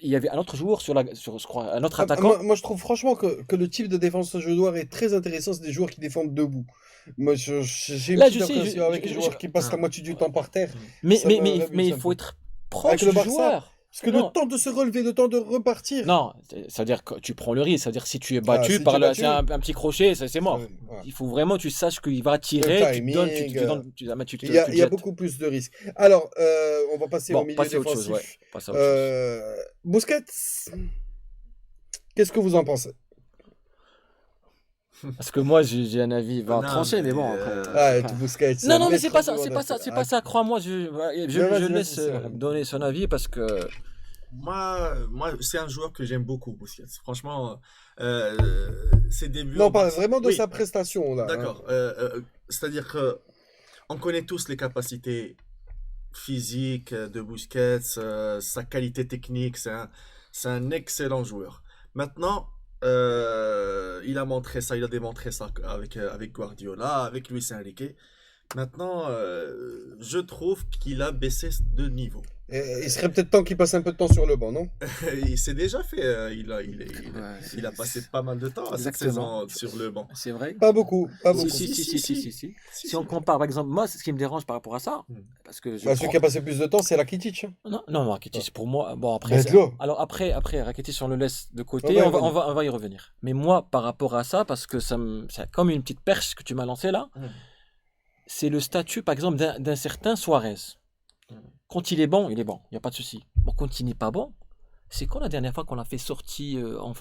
il y avait un autre joueur je crois, un autre Ah, attaquant. moi, je trouve franchement que le type de défense joueur est très intéressant. C'est des joueurs qui défendent debou. Moi, j'ai une Là, petite je sais, impression avec les je- joueurs qui passent la moitié du temps par terre. Mais, ça mais, me mais, révulse mais un il faut peu. être proche Avec le du Barça, joueur. Parce que Non. le temps de se relever, le temps de repartir. Non, c'est-à-dire que tu prends le risque. C'est-à-dire si tu es battu si tu par es battu. c'est un petit crochet, c'est mort. Ouais. Il faut vraiment que tu saches qu'il va tirer, tu te donnes, tu timing, donnes, tu te Il y a jettes. beaucoup plus de risques. Alors, on va passer au milieu passer à autre défensif. chose, ouais. Passer à autre chose. Busquets, qu'est-ce que vous en pensez? Parce que moi, j'ai un avis Non, tranché, mais bon. mais, Après, Busquets. non, mais maître c'est pas ça, du c'est monde pas ça, actuel. c'est pas ça. Crois-moi, je vas-y, laisse c'est vrai. donner son avis parce que. moi, c'est un joueur que j'aime beaucoup, Busquets. Franchement, ses débuts. Non, au pas Barça- vraiment de Oui, sa prestation, là. D'accord. C'est-à-dire que on connaît tous les capacités physiques de Busquets, sa qualité technique. C'est un excellent joueur. Maintenant, il a montré ça, il a démontré ça avec Guardiola, avec Luis Enrique. Maintenant, je trouve qu'il a baissé de niveau. Il serait peut-être temps qu'il passe un peu de temps sur le banc, non? Il s'est déjà fait, il Ouais, a passé pas mal de temps à cette Exactement. saison sur le banc. C'est vrai. Pas beaucoup, pas beaucoup. Si. Si on compare, par exemple, moi, ce qui me dérange par rapport à ça, Hmm. parce que je Celui qui a passé plus de temps, c'est Rakitic. Hein. Non, Rakitic, pour moi, bon, après. Ben, de l'eau. Alors, après, Rakitic, on le laisse de côté, On va y on va y revenir. Mais moi, par rapport à ça, parce que c'est comme une petite perche que tu m'as lancée là, c'est le statut, par exemple, d'un certain Suarez. Quand il est bon, il n'y a pas de souci. Bon, quand il n'est pas bon, c'est quand la dernière fois qu'on l'a fait sortir en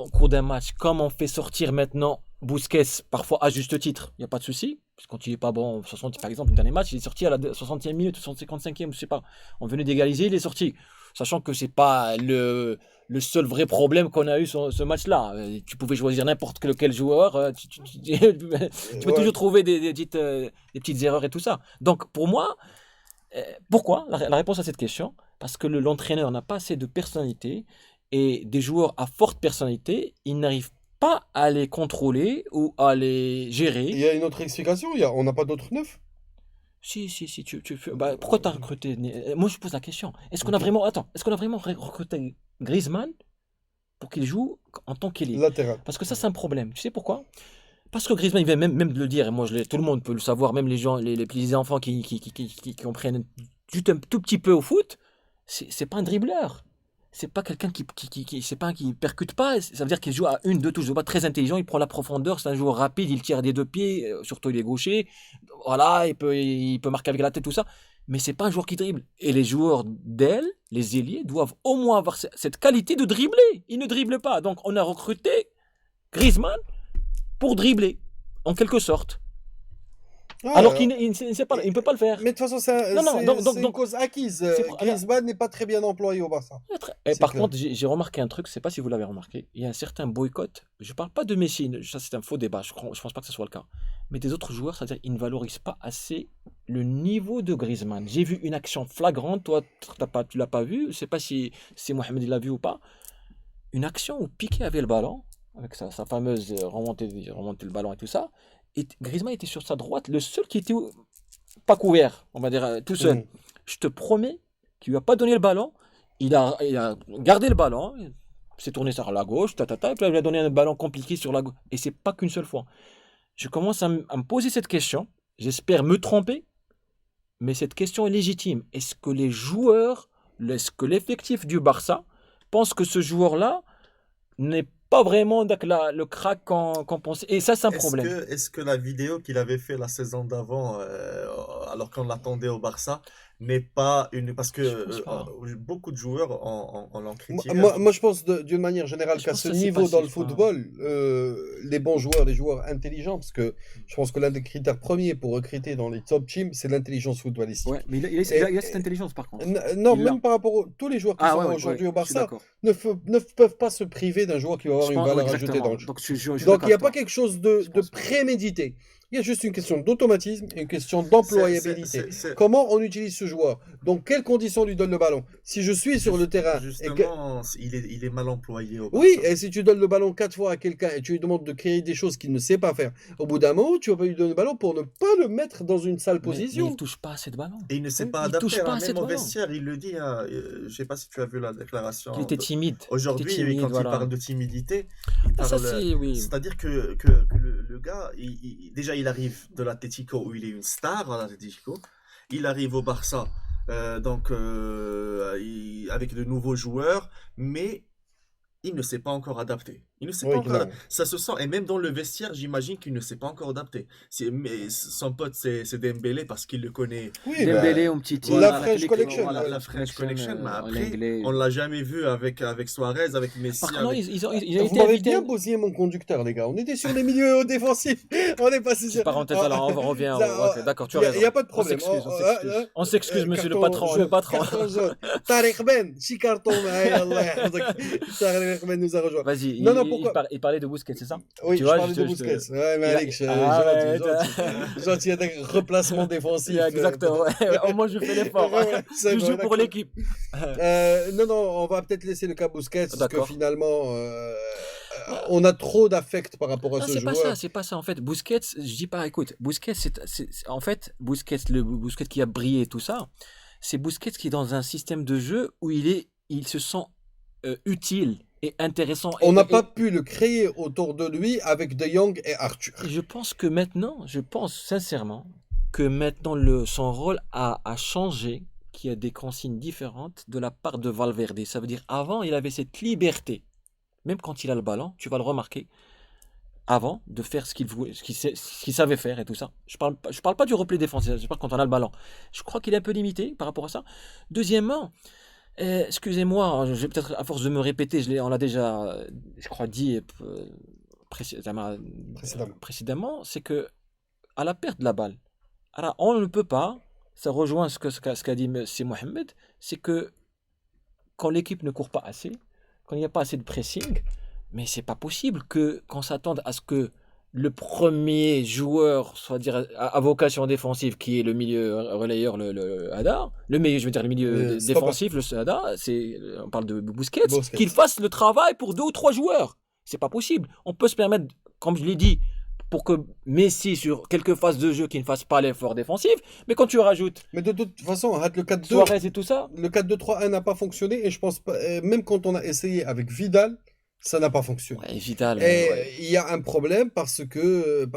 cours d'un match, comme on fait sortir maintenant Busquets, parfois à juste titre, il n'y a pas de souci. Parce que quand il n'est pas bon, par exemple, le dernier match, il est sorti à la 60e minute, 55e, je sais pas. On venait d'égaliser, il est sorti. Sachant que c'est pas le seul vrai problème qu'on a eu sur ce match-là. Tu pouvais choisir n'importe quel joueur, tu peux toujours trouver des petites erreurs et tout ça. Donc pour moi, pourquoi la réponse à cette question, parce que l'entraîneur n'a pas assez de personnalité et des joueurs à forte personnalité, il n'arrive pas à les contrôler ou à les Il gérer. y a une autre explication, on n'a pas d'autres neufs. Si, pourquoi tu as recruté moi, je pose la question. Est-ce qu'on a vraiment recruté Griezmann pour qu'il joue en tant qu'ailier? Latéral. Parce que ça, c'est un problème. Tu sais pourquoi? Parce que Griezmann, il vient même de le dire, et moi, tout le monde peut le savoir, même les gens, les petits enfants qui comprennent juste un tout petit peu au foot, c'est pas un dribbleur. C'est pas quelqu'un qui percute pas. Ça veut dire qu'il joue à une, deux touches de balle, très intelligent. Il prend la profondeur. C'est un joueur rapide. Il tire des deux pieds. Surtout, il est gaucher. Voilà, il peut marquer avec la tête, tout ça. mais c'est pas un joueur qui dribble. Et les joueurs d'aile, les ailiers, doivent au moins avoir cette qualité de dribbler. Ils ne dribblent pas. Donc on a recruté Griezmann pour dribbler, en quelque sorte. Alors qu'il ne sait pas, il ne peut pas le faire. Mais de toute façon, c'est une cause acquise. Griezmann n'est pas très bien employé au Barça. Et par contre, j'ai remarqué un truc, je ne sais pas si vous l'avez remarqué, il y a un certain boycott. Je ne parle pas de Messi, ça c'est un faux débat, je ne pense pas que ce soit le cas. Mais des autres joueurs, c'est-à-dire qu'ils ne valorisent pas assez le niveau de Griezmann. J'ai vu une action flagrante, toi tu ne l'as pas vu, je ne sais pas si Mohamed l'a vu ou pas. Une action où Piqué avait le ballon, avec sa fameuse remontée le ballon et tout ça. Et Griezmann était sur sa droite, le seul qui était pas couvert, on va dire tout seul. Je te promets qu'il lui a pas donné le ballon, il a gardé le ballon, il s'est tourné sur la gauche, et puis il lui a donné un ballon compliqué sur la gauche. Et c'est pas qu'une seule fois. Je commence à me poser cette question, j'espère me tromper, mais cette question est légitime. Est-ce que les joueurs, est-ce que l'effectif du Barça pense que ce joueur-là n'est pas vraiment le crack qu'on pensait. Et ça, c'est un problème. Est-ce que la vidéo qu'il avait fait la saison d'avant, alors qu'on l'attendait au Barça, n'est pas une... Parce que beaucoup de joueurs en l'ont critiqué. Moi, je pense d'une manière générale qu'à ce niveau dans le football, les bons joueurs, les joueurs intelligents, parce que je pense que l'un des critères premiers pour recruter dans les top teams, c'est l'intelligence footballistique. Ouais, mais il a cette intelligence par contre. Non, même par rapport tous les joueurs qui sont aujourd'hui au Barça ne peuvent pas se priver d'un joueur qui va avoir une valeur ajoutée dans le jeu. Donc il n'y a pas quelque chose de prémédité. Il y a juste une question d'automatisme et une question d'employabilité. Comment on utilise ce joueur? Dans quelles conditions on lui donne le ballon? Si je suis sur le terrain... Justement, il est mal employé au Barça. Oui, et si tu donnes le ballon 4 fois à quelqu'un et tu lui demandes de créer des choses qu'il ne sait pas faire, au bout d'un moment, tu vas lui donner le ballon pour ne pas le mettre dans une sale position. Mais il ne touche pas assez de ballon. Et il ne s'est pas adapté. Même au vestiaire, il le dit. Je ne sais pas si tu as vu la déclaration. Il était timide. Aujourd'hui, quand il parle de timidité, c'est-à-dire que le gars, déjà, il arrive de l'Atlético où il est une star à l'Atlético. Il arrive au Barça avec de nouveaux joueurs, mais il ne s'est pas encore adapté. Il ne s'est pas encore adapté. Ça se sent, et même dans le vestiaire, j'imagine qu'il ne s'est pas encore adapté. Mais son pote, c'est Dembélé parce qu'il le connaît. Oui, Dembélé, on petit la French Connection. La French Connection. Mais après, on ne l'a jamais vu avec Suarez, avec Messi. Par contre, vous m'avez bien bousillé mon conducteur, les gars. On était sur les milieux défensifs. On est passé sur... Parenthèse, alors on revient. D'accord, tu as raison. Il n'y a pas de problème. On s'excuse, monsieur le patron. Tariq Ben, carton, Tariq Ben nous a rejoint. Vas-y, il parlait de Busquets, c'est ça? Oui, je parlais de Busquets. Ouais, mais Alex, gentil avec replacement défensif. Exactement. Au moins, je fais l'effort. Je joue pour l'équipe. Non, on va peut-être laisser le cas Busquets parce que finalement, on a trop d'affect par rapport à ce joueur. C'est pas ça. En fait, Busquets, je dis pas, écoute, Busquets, en fait, le Busquets qui a brillé et tout ça, c'est Busquets qui est dans un système de jeu où il se sent utile et intéressant. On n'a pas pu le créer autour de lui avec De Jong et Arthur. Je pense sincèrement que maintenant son rôle a changé, qu'il y a des consignes différentes de la part de Valverde. Ça veut dire avant, il avait cette liberté. Même quand il a le ballon, tu vas le remarquer, avant de faire ce qu'il savait faire et tout ça. Je parle pas du replay défensif, je parle quand on a le ballon. Je crois qu'il est un peu limité par rapport à ça. Deuxièmement, excusez-moi, je vais peut-être à force de me répéter, on l'a déjà, je crois, dit précédemment, c'est que à la perte de la balle, alors on ne peut pas, ça rejoint ce qu'a dit c'est Mohamed, c'est que quand l'équipe ne court pas assez, quand il n'y a pas assez de pressing, mais c'est pas possible qu'on s'attende à ce que le premier joueur, soit dire à vocation défensive, qui est le milieu relayeur, le Hadar, le milieu défensif, le Hadar, on parle de Busquets, qu'il fasse le travail pour 2 ou 3 joueurs. C'est pas possible. On peut se permettre, comme je l'ai dit, pour que Messi, sur quelques phases de jeu, qui ne fasse pas l'effort défensif, mais quand tu rajoutes... Mais de toute façon, le 4-2... Suarez et tout ça... Le 4-2-3-1 n'a pas fonctionné, et je pense pas, même quand on a essayé avec Vidal, ça n'a pas fonctionné. Ouais, Vidal, il y a un problème parce que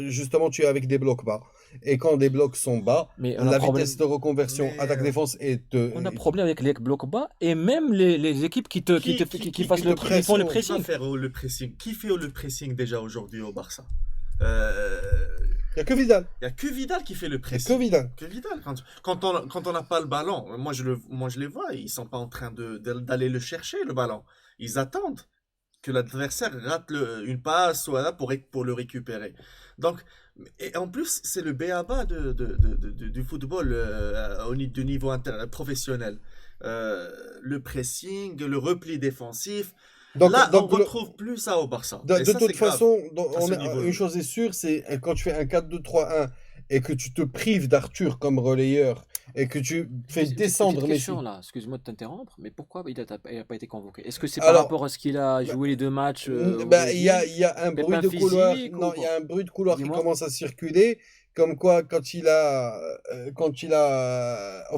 justement tu es avec des blocs bas. Et quand des blocs sont bas, la vitesse de reconversion attaque-défense est... On a un problème avec les blocs bas et même les équipes qui font le pressing. Qui fait le pressing déjà aujourd'hui au Barça? Il n'y a que Vidal. Il n'y a que Vidal qui fait le Il n'y a que pressing. Vidal. Que Vidal. Quand on n'a pas le ballon, moi je les vois, ils sont pas en train d'aller le chercher, le ballon. Ils attendent que l'adversaire rate une passe voilà, pour le récupérer. Donc, et en plus, c'est le b.a.-ba du football du niveau professionnel. Le pressing, le repli défensif. Là, on retrouve plus ça au Barça. De toute façon, niveau-là. une chose est sûre, c'est quand tu fais un 4-2-3-1 et que tu te prives d'Arthur comme relayeur et que tu fais descendre Messi. Question là, excuse-moi de t'interrompre, mais pourquoi il n'a pas été convoqué? Est-ce que c'est par Alors, rapport à ce qu'il a joué les deux matchs il aujourd'hui? y a un bruit Pépin de couloir. physique ou Non, il y a un bruit de couloir qui Dis-moi. commence à circuler. Comme quoi, en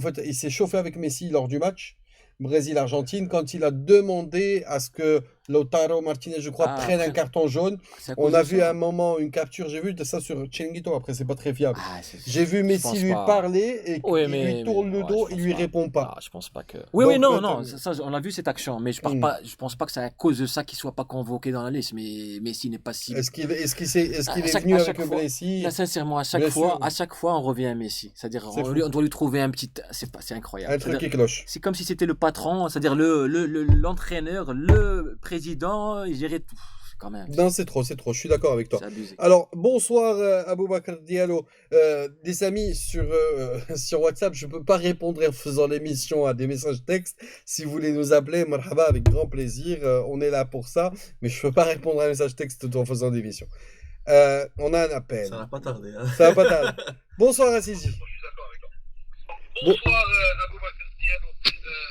fait, il s'est chauffé avec Messi lors du match Brésil-Argentine quand il a demandé à ce que Lautaro Martinez, je crois, Ah, prenne un après, carton jaune. c'est à On cause a de vu à ça. un moment une capture, j'ai vu de ça sur Chiringuito, après c'est pas très fiable. Ah, J'ai vu je Messi pense lui pas. parler et Oui, il lui tourne le ouais, dos, je il pense lui pas. répond pas. Ah, je pense pas que. Oui, oui, Donc, non, ça, on a vu cette action, mais je Hmm. pense pas que c'est à cause de ça qu'il soit pas convoqué dans la liste. Mais Messi n'est pas si. Est-ce qu'il est À venu à avec chaque un fois, blessé? là, sincèrement, Blessure. à chaque fois, on revient à Messi. C'est-à-dire, C'est on fou. doit lui trouver un petit. C'est incroyable. Un truc C'est-à-dire, qui cloche. c'est comme si c'était le patron, c'est-à-dire l'entraîneur, le président, il gérait tout. Quand même, Non, c'est trop, je suis d'accord avec toi. c'est abusé. Alors, bonsoir Aboubakar Diallo. Des amis sur WhatsApp, je peux pas répondre en faisant l'émission à des messages textes. Si vous voulez nous appeler, marhaba, avec grand plaisir, on est là pour ça. Mais je peux pas répondre à un message texte tout en faisant l'émission. On a un appel. Ça va pas tarder. Hein. Ça va pas tarder. Bonsoir Assisi. Bonsoir, Aboubakar Diallo.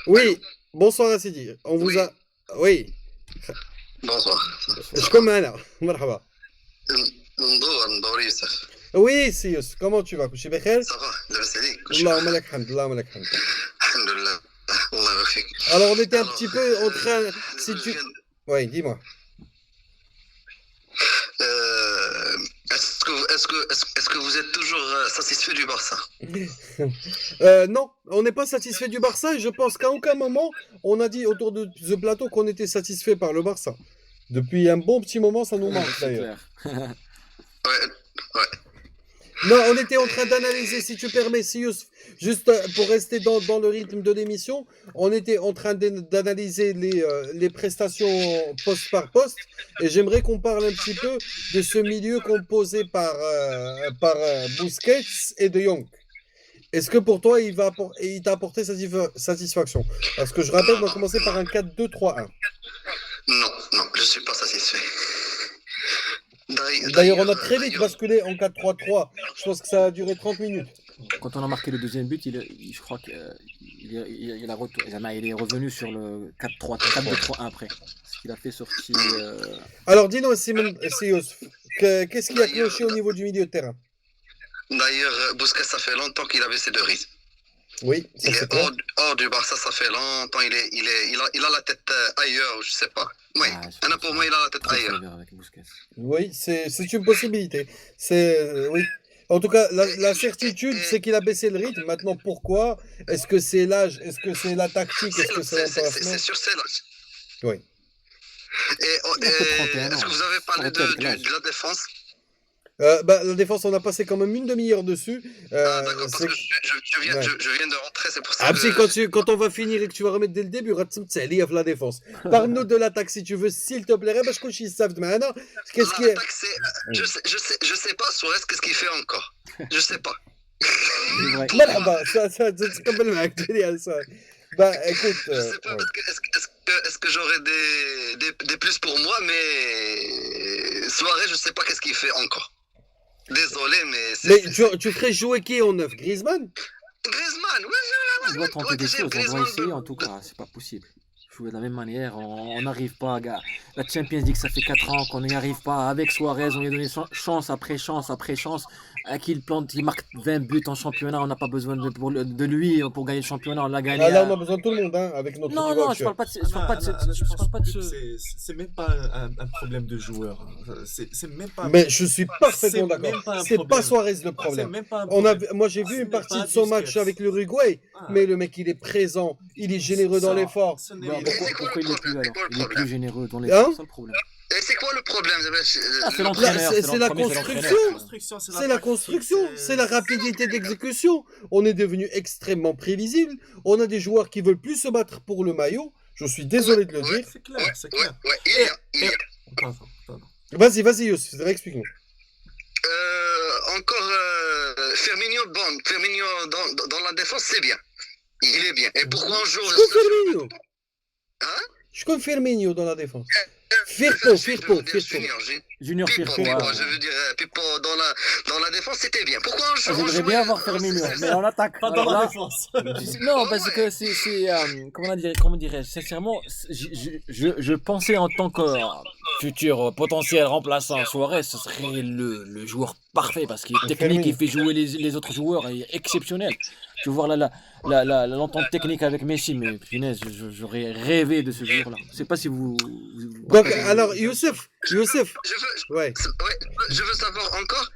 Oui, bonsoir Assidi. On vous a... Oui, Bonsoir. شكون معنا مرحبا. ندور يوسف. Oui, Sius, comment tu vas? كلشي بخير؟ صافا لاباس عليك؟ اللهم لك الحمد، اللهم لك الحمد. الحمد لله. الله يبارك فيك. Alors, on était un petit peu en train... Si tu... Oui, dis-moi. Est-ce que vous êtes toujours satisfait du Barça? Non, on n'est pas satisfait du Barça et je pense qu'à aucun moment on a dit autour de ce plateau qu'on était satisfait par le Barça. Depuis un bon petit moment, ça nous manque C'est d'ailleurs. clair. Ouais. Non, on était en train d'analyser, si tu permets, Sius, juste pour rester dans le rythme de l'émission, on était en train d'analyser les prestations poste par poste et j'aimerais qu'on parle un petit peu de ce milieu composé par Busquets et De Jong. Est-ce que pour toi, il t'a apporté satisfaction? Parce que je rappelle, on a commencé par un 4-2-3-1. Non, je ne suis pas satisfait. D'ailleurs, on a très vite basculé en 4-3-3. Je pense que ça a duré 30 minutes. Quand on a marqué le deuxième but, je crois qu'il est revenu sur le 4-2-3-1 après. Ce qu'il a fait sortir. Alors, dis-nous, Sius, qu'est-ce qui a cloché au niveau du milieu de terrain? D'ailleurs, Busquets, ça fait longtemps qu'il a baissé de rythme. Oui, ça Il c'est est clair. hors du Barça, ça fait longtemps. Il a la tête ailleurs, je sais pas. Oui, pour moi, il a la tête ailleurs. Avec Busquets. Oui, c'est une possibilité. Oui. En tout cas, la certitude, c'est qu'il a baissé le rythme. Maintenant, pourquoi? Est-ce que c'est l'âge? Est-ce que c'est la tactique? Est-ce que c'est l'emplacement? C'est sur celle-là. Oui. Et Il a que 31 est-ce que ans. vous avez parlé Arrêtez avec l'âge. de la défense? La défense, on a passé quand même une demi-heure dessus. D'accord, parce c'est- que je viens de rentrer, c'est pour ça Ah, que... si, quand on va finir et que tu vas remettre dès le début, la défense. Parle-nous de l'attaque si tu veux, s'il te plaît. Qu'est-ce qui est. L'attaque, je sais pas, Suarez, qu'est-ce qu'il fait encore? Je sais pas. C'est vrai. مرحبا تقبل معك جينيال ça. Bah écoute, Je sais pas, ouais. parce que est-ce que j'aurais des plus pour moi, mais Suarez, je sais pas qu'est-ce qu'il fait encore. Désolé, mais Mais tu ferais jouer qui en neuf? Griezmann? Griezmann, oui, On doit tenter des choses, on doit Griezmann, essayer en tout cas, c'est pas possible. Jouer de la même manière, on n'arrive pas, gars. La Champions League, ça fait 4 ans qu'on n'y arrive pas. Avec Suarez, on lui a donné chance après chance après chance. Qu'il plante, il marque 20 buts en championnat, on n'a pas besoin de lui pour gagner le championnat, on l'a gagné. Ah là, on a besoin de tout le monde, hein, avec notre Non, niveau non, je actuel. parle pas de je parle pas de je parle pas de ce. C'est même pas un problème de joueur. C'est même pas. Mais je suis parfaitement C'est d'accord. même pas un C'est pas problème. Suarez le C'est problème. même pas un On a, problème. moi, j'ai vu Ce une n'est partie pas de son match Busquets. avec l'Uruguay, Ah. mais le mec, il est présent, il est généreux dans Ça, l'effort. ce n'est Non, pas- pourquoi il est plus alors? Il est plus généreux dans les Hein? c'est ça le problème. Et c'est quoi le problème? Ah, c'est Là, l'entraîneur, c'est la premier, c'est construction. l'entraîneur. Construction, c'est C'est la construction, c'est la rapidité d'exécution. On est devenu extrêmement prévisible. On a des joueurs qui veulent plus se battre pour le maillot. Je suis désolé de le Ouais, dire. C'est clair, c'est clair. ouais, il y a, il y a. Pardon. Vas-y, Youssef, explique-nous. Encore Firmino, bon, Firmino dans la défense, c'est bien. Il est bien. Et pourquoi on joue Je confirme Firmino. Hein? Je confirme Firmino dans la défense. Je veux dire Junior Pipo, Firpo. je veux dire Pipo dans la défense, c'était bien. Pourquoi on joue? J'aimerais bien avoir Firmino, mais en attaque. Pas dans Alors la là, défense. non, parce que comment dirais-je, sincèrement, je pensais en tant que futur potentiel remplaçant Suarez, ce serait le joueur parfait parce qu'il est technique, il fait jouer les autres joueurs, il est exceptionnel. Tu vois l'entente technique avec Messi, mais punaise, j'aurais rêvé de ce jour-là. Je sais pas si vous Donc, alors, Youssef, ouais. Je veux savoir encore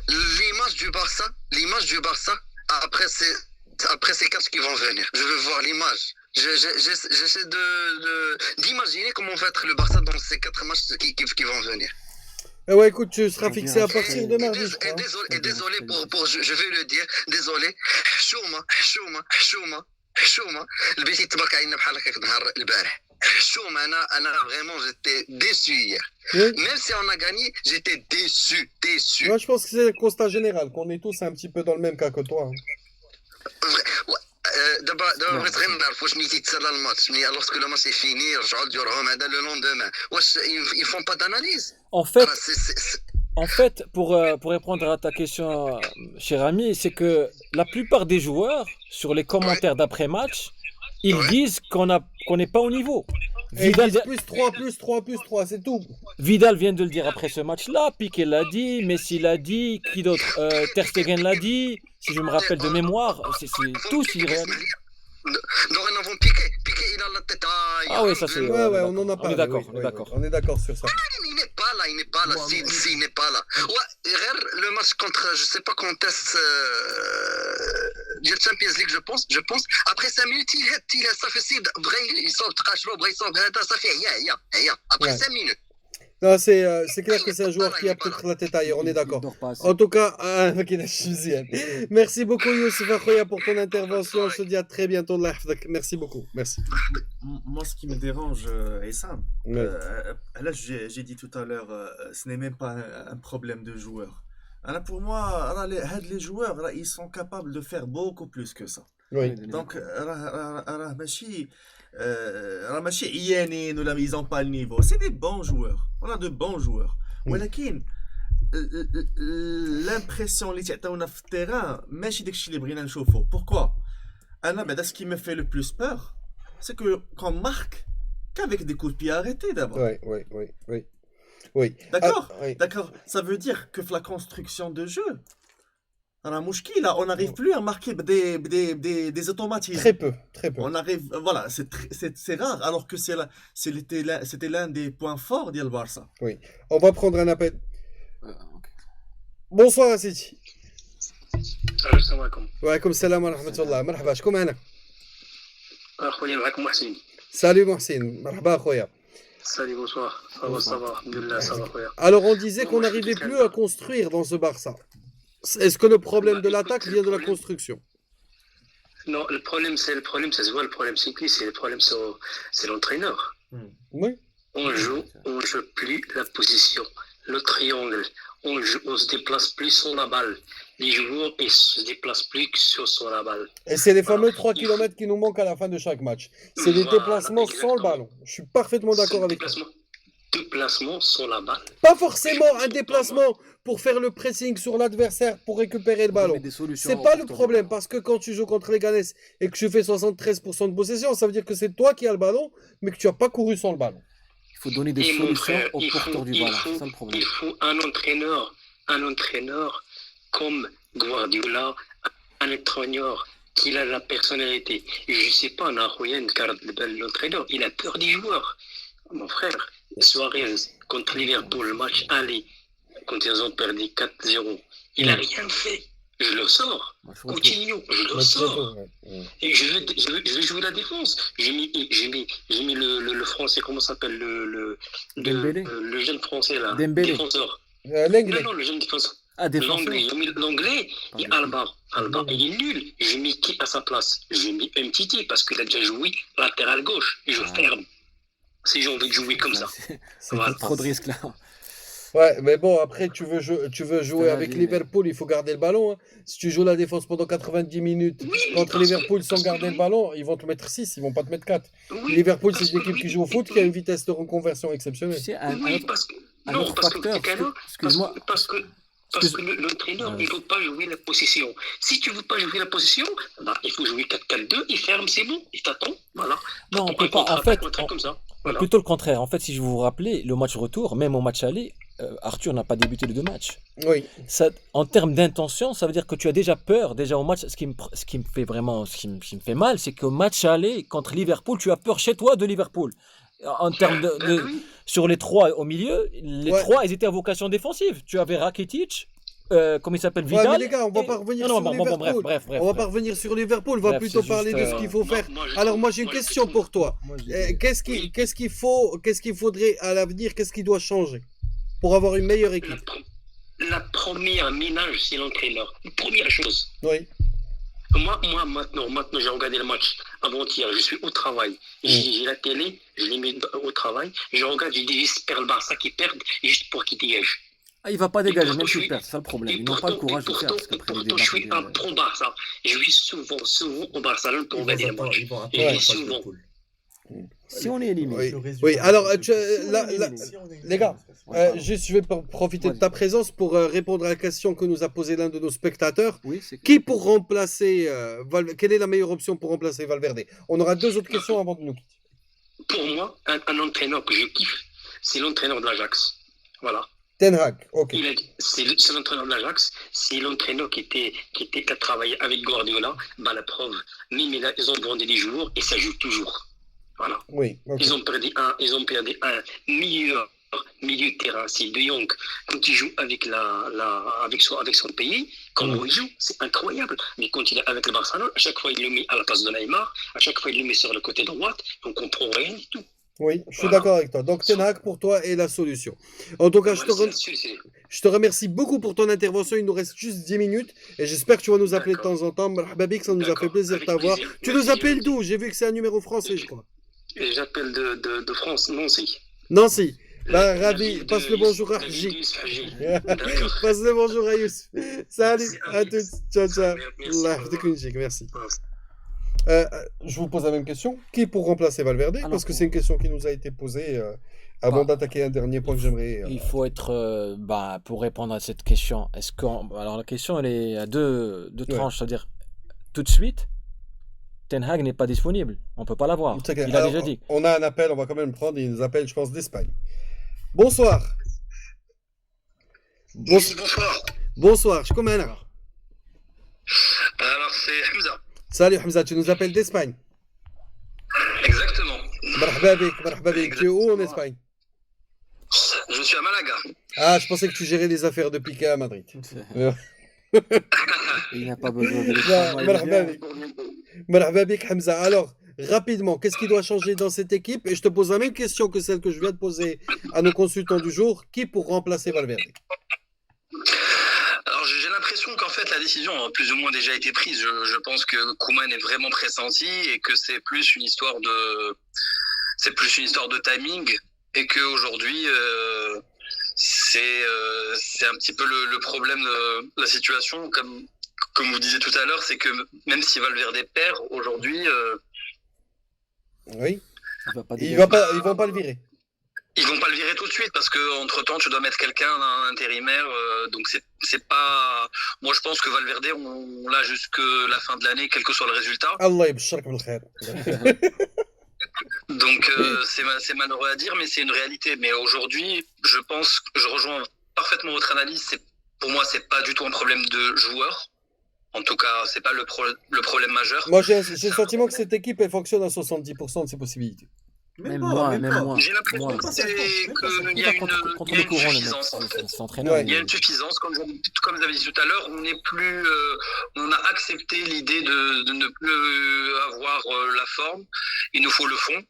l'image du Barça après ces casques qui vont venir. Je veux voir l'image. J'essaie d'imaginer comment va être le Barça dans ces 4 matchs qui vont venir. Ouais, écoute, tu seras fixé à partir de mardi, je crois. Désolé pour je vais le dire, désolé. شومة البيت يتبارك علينا بحال هكاك نهار البارح. شومة انا vraiment j'étais déçu hier. Oui. Même si on a gagné, j'étais déçu. Moi, je pense que c'est le constat général, qu'on est tous un petit peu dans le même cas que toi. دابا بغيت غير نعرف واش ملي تيتسالى الماتش ملي لوسكو لو ماتش فيني يرجعوا لديورهم هذا لو لوندومان واش ils font pas d'analyse. En fait, pour répondre à ta question, cher ami, c'est que la plupart des joueurs, sur les commentaires d'après-match, ils disent qu'on n'est pas au niveau. Et ils disent plus 3, c'est tout. Vidal vient de le dire après ce match-là, Piqué l'a dit, Messi l'a dit, qui d'autre Ter Stegen l'a dit, si je me rappelle de mémoire, c'est tous ils réalisent. Dorénavant, Piqué, il a la tête. Ah oui, ça c'est... Ouais, on en a parlé. On est d'accord sur ça. Il n'est pas là. S'il n'est pas là. Ouais, le match contre, je sais pas quand est-ce, Champions League, je pense. Après 5 minutes, ça fait si, il sort ça fait rien. Après 5 minutes. Non, c'est clair que c'est un joueur qui a peut-être la tête ailleurs, on est d'accord. En tout cas, merci beaucoup Youssef Akhoya pour ton intervention. Je te dis à très bientôt. Merci beaucoup. Merci. Moi, ce qui me dérange, Essam, là, j'ai dit tout à l'heure, ce n'est même pas un problème de joueurs. Alors pour moi, les joueurs, ils sont capables de faire beaucoup plus que ça. Oui. Donc, Ramachi, Yanin, ils n'ont pas le niveau. C'est des bons joueurs. On a de bons joueurs. Mais l'impression اللي تعطيونا في التيران ماشي داكشي اللي بغينا نشوفه. Pourquoi? Ce qui me fait le plus peur, c'est que qu'on marque qu'avec des coups de pied arrêtés d'abord. Oui. D'accord. Ça veut dire que la construction de jeu, on n'arrive plus à marquer des automatismes. Très peu. On arrive, voilà, c'est rare, alors que c'était l'un des points forts du Barça. Oui. On va prendre un appel. Bonsoir Sidi. السلام عليكم. وعليكم السلام ورحمة الله. مرحبا. شكون معنا؟ اخويا معكم محسن. Salut Mohsin. مرحبا خويا. Salut, bonsoir. Ça va, alhamdoulilah, ça va, خويا. Alors on disait qu'on n'arrivait plus à construire dans ce Barça. Est-ce que le problème de l'attaque vient de la construction? Non, le problème, ça se voit, le problème c'est qui? C'est l'entraîneur. Oui. On joue plus la position, le triangle. On se déplace plus sur la balle. Les joueurs, ils se déplacent plus que sur la balle. Et c'est les fameux 3 km qui nous manquent à la fin de chaque match. C'est des déplacements sans le ballon. Je suis parfaitement d'accord avec toi. Déplacement sur la balle. Pas forcément un déplacement pour faire le pressing sur l'adversaire pour récupérer le ballon. C'est pas le problème parce que quand tu joues contre les Ganes et que tu fais 73% de possession, ça veut dire que c'est toi qui as le ballon mais que tu n'as pas couru sans le ballon. Il faut donner des solutions aux porteurs du ballon, c'est ça le problème. Il faut un entraîneur comme Guardiola, un entraîneur qui a la personnalité. Et je sais pas, l'entraîneur, il a peur des joueurs. Mon frère, Suarez contre Liverpool, le match aller, quand ils ont perdu 4-0, il a rien fait. je le sors. Match retour. Coutinho, je le Match sors. retour, ouais. Et je vais jouer la défense. J'ai mis le français, comment ça s'appelle Dembélé. le jeune français là. Dembélé. Défenseur. L'anglais. Non, le jeune défenseur. Ah, défenseur. L'anglais. J'ai mis l'anglais et Pardon. Alba. Alba, il est nul. J'ai mis qui à sa place? J'ai mis Mtiti parce qu'il a déjà joué latéral gauche. Et je Ah. ferme. Si j'ai envie de jouer comme ça. C'est Voilà. trop de risques là. Ouais, mais bon, après, tu veux jouer Ça, avec j'ai- Liverpool, il faut garder le ballon, hein. Si tu joues la défense pendant 90 minutes Oui, mais contre parce que- Liverpool sans parce que garder le oui. ballon, ils vont te mettre 6, ils vont pas te mettre 4. Oui, Liverpool, parce c'est une que équipe qui oui, joue au foot, qui a une vitesse de reconversion Tu exceptionnelle. sais, un Oui, autre, parce que un non, autre parce que facteur, Tekano, excuse-moi. parce que l'entraîneur, Ouais. il ne veut pas jouer la possession. Si tu ne veux pas jouer la possession, bah, il faut jouer 4-4-2, il ferme, c'est bon, il t'attend, voilà. Non, on T'attends peut un pas. En contre-attaque, fait, un truc comme ça. Voilà. plutôt le contraire. En fait, si je vous rappelez, le match retour, même au match aller, Arthur n'a pas débuté les deux matchs. Oui, Ça, en termes d'intention, ça veut dire que tu as déjà peur, déjà au match. Ce qui me fait vraiment, ce qui me fait mal, c'est qu'au match aller contre Liverpool, tu as peur chez toi de Liverpool. En termes Oui. sur les trois au milieu, les Ouais. trois, ils étaient à vocation défensive. Tu avais Rakitic, comment il s'appelle, ouais, Vidal. mais les gars, on va et- pas revenir Non, sur non, bon, Liverpool. bref. On va pas revenir sur Liverpool, on va Bref, plutôt c'est parler juste, de ce qu'il faut faire. Moi, je Alors trouve- moi j'ai une moi, je question trouve- pour toi. Moi, je dis- Qu'est-ce qu'il faudrait à l'avenir, qu'est-ce qui doit changer pour avoir une meilleure équipe? La première ménage, c'est l'entraîneur. Première chose. Oui, Moi, maintenant, j'ai regardé le match avant-hier. Je suis au travail. J'ai la télé, je l'ai mis au travail. Je regarde, je dis, j'espère le Barça qui perde juste pour qu'il dégage. Ah, il va pas dégager, pourtant, même je s'il suis- perd, c'est ça le problème. Et Ils n'ont pas le pourtant, courage de faire. Parce et qu'après les pourtant, débats, je suis c'est un pro Barça. Je vais souvent au Barcelone pour regarder le match. Ils vont Et attendre souvent. Liverpool. Si on est éliminé. oui. Le résultat, Oui, alors c'est que tu- si on là- est là- éliminé, si on est les gars, éliminé, parce que- juste je vais profiter de ta présence pour répondre à la question que nous a posée l'un de nos spectateurs. Oui, c'est Qui pour remplacer quelle est la meilleure option pour remplacer Valverde? On aura deux autres questions avant de nous quitter. Pour moi, un entraîneur que je kiffe, c'est l'entraîneur de l'Ajax. Voilà. Ten Hag, ok. C'est l'entraîneur de l'Ajax, c'est l'entraîneur qui a travaillé avec Guardiola. Bah, la preuve, même ils ont vendu des joueurs et ça joue toujours. Voilà. Oui, ok. Ils ont perdu un milieu de terrain, c'est De Jong. Quand il joue avec avec son pays, comment il joue, c'est incroyable. Mais quand il est avec le Barcelone, à chaque fois il le met à la place de Neymar, à chaque fois il le met sur le côté droit, on comprend rien du tout. Oui, je suis Voilà. d'accord avec toi. Donc Ten Hag pour toi est la solution. En tout cas, je te remercie beaucoup pour ton intervention. Il nous reste juste 10 minutes et j'espère que tu vas nous appeler de D'accord. temps en temps. Marhaba bik, ça nous a fait D'accord, plaisir de avec t'avoir. plaisir. Tu nous Merci. appelles d'où? J'ai vu que c'est un numéro français, je crois. Et j'appelle de France, Nancy. Nancy. Bah, La ravi. ville de Passe le bonjour à la ville Haji. d'Yous Haji. D'accord. Passe le bonjour à Youssef. Salut, Merci, à Alex. tous. Ciao, ciao. Merci. Allah yahfidek une chic, merci. Merci. Je vous pose la même question. Qui pour remplacer Valverde? Alors, Parce que pour- c'est une question qui nous a été posée avant d'attaquer un dernier point que j'aimerais. Il faut être, pour répondre à cette question, alors la question elle est à deux Ouais. tranches, c'est-à-dire tout de suite, Ten Hag n'est pas disponible, on peut pas l'avoir. C'est clair. Il a Alors, déjà dit. On a un appel, on va quand même le prendre. Il nous appelle, je pense, d'Espagne. Bonsoir. Oui, bonsoir. Bonsoir, je commande. Alors, c'est Hamza. Salut Hamza, tu nous appelles d'Espagne. Exactement. Marhaba bik. Tu es où en Espagne? Je suis à Malaga. Ah, je pensais que tu gérais les affaires de Piqué à Madrid. Il n'a pas besoin de Là, il marhaba vient. bik. Marhaba bik, Hamza. Alors, rapidement, qu'est-ce qui doit changer dans cette équipe? Et je te pose la même question que celle que je viens de poser à nos consultants du jour. Qui pour remplacer Valverde? Alors, j'ai l'impression qu'en fait, la décision a plus ou moins déjà été prise. Je pense que Koeman est vraiment pressenti et que c'est plus une histoire de timing et qu'aujourd'hui, c'est un petit peu le problème de la situation. Comme vous disiez tout à l'heure, c'est que même si Valverde perd aujourd'hui, Oui. Il va pas Ils dégager. vont pas le virer. ils vont pas le virer tout de suite parce que entre temps tu dois mettre quelqu'un un intérimaire, donc c'est pas. Moi je pense que Valverde on l'a jusque la fin de l'année, quel que soit le résultat. Allah yabshirk bil khair. Donc c'est malheureux à dire, mais c'est une réalité. Mais aujourd'hui, je pense que je rejoins parfaitement votre analyse. Pour moi, c'est pas du tout un problème de joueur. En tout cas, c'est pas le problème majeur. Moi, j'ai le sentiment que cette équipe, elle fonctionne à 70% de ses possibilités. Même Même pas, moi, même même pas. moi, J'ai l'impression moi. Même que pas c'est 50. Même pas qu'il 50. y a Contre il y le a une courant, le mec. suffisance en fait. Cet entraîneur, Ouais. Il y a une suffisance, comme vous avez dit tout à l'heure, on n'est plus, on a accepté l'idée de ne plus avoir la forme. Il nous faut le fond.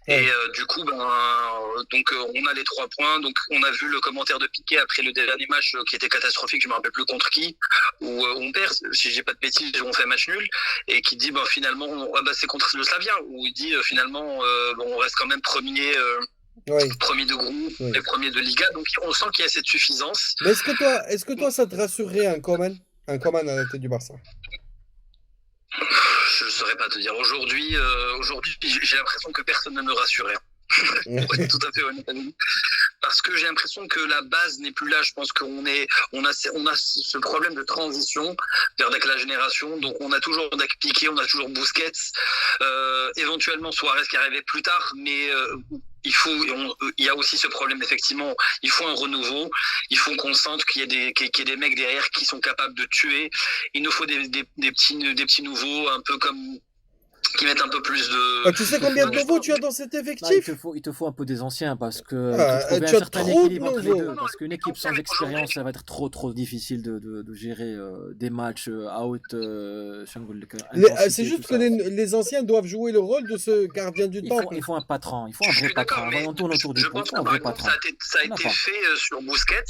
Et Ouais. du coup, donc on a les 3 points. Donc on a vu le commentaire de Piqué après le dernier match qui était catastrophique. Je me rappelle plus contre qui, où on perd. Si je dis pas de bêtises, on fait match nul et qui dit finalement, c'est contre le Slavia, où il dit finalement, on reste quand même premier. Oui. Premier de groupe, Oui. et premier de Liga, donc on sent qu'il y a cette suffisance. Mais est-ce que toi, ça te rassurerait un Coman à la tête du Barça? Je ne saurais pas te dire. Aujourd'hui, j'ai l'impression que personne ne me rassurait. Pour être tout à fait honnête avec vous. Parce que j'ai l'impression que la base n'est plus là. Je pense qu'on a ce problème de transition vers la génération. Donc on a toujours Piqué, on a toujours Busquets, éventuellement Suarez qui arrivait plus tard, mais il y a aussi ce problème effectivement. Il faut un renouveau. Il faut qu'on sente qu'il y ait des mecs derrière qui sont capables de tuer. Il nous faut des petits nouveaux, un peu comme qui mettent un peu plus de. Tu sais combien de nouveaux tu as dans cet Non, effectif? il te faut un peu des anciens parce que Ah, trouver tu un as certain trop de équilibre entre les nouveaux. deux. Parce qu'une équipe sans expérience, ça va être trop difficile de gérer des matchs à haute C'est intensité, juste tout que ça. les anciens doivent jouer le rôle de ce gardien du temps. Il faut un patron, il faut un Je vrai suis d'accord, patron. mais On tourne autour du je pot, il pense faut que un par vrai exemple, patron. ça a On n'a été pas. fait sur Busquets.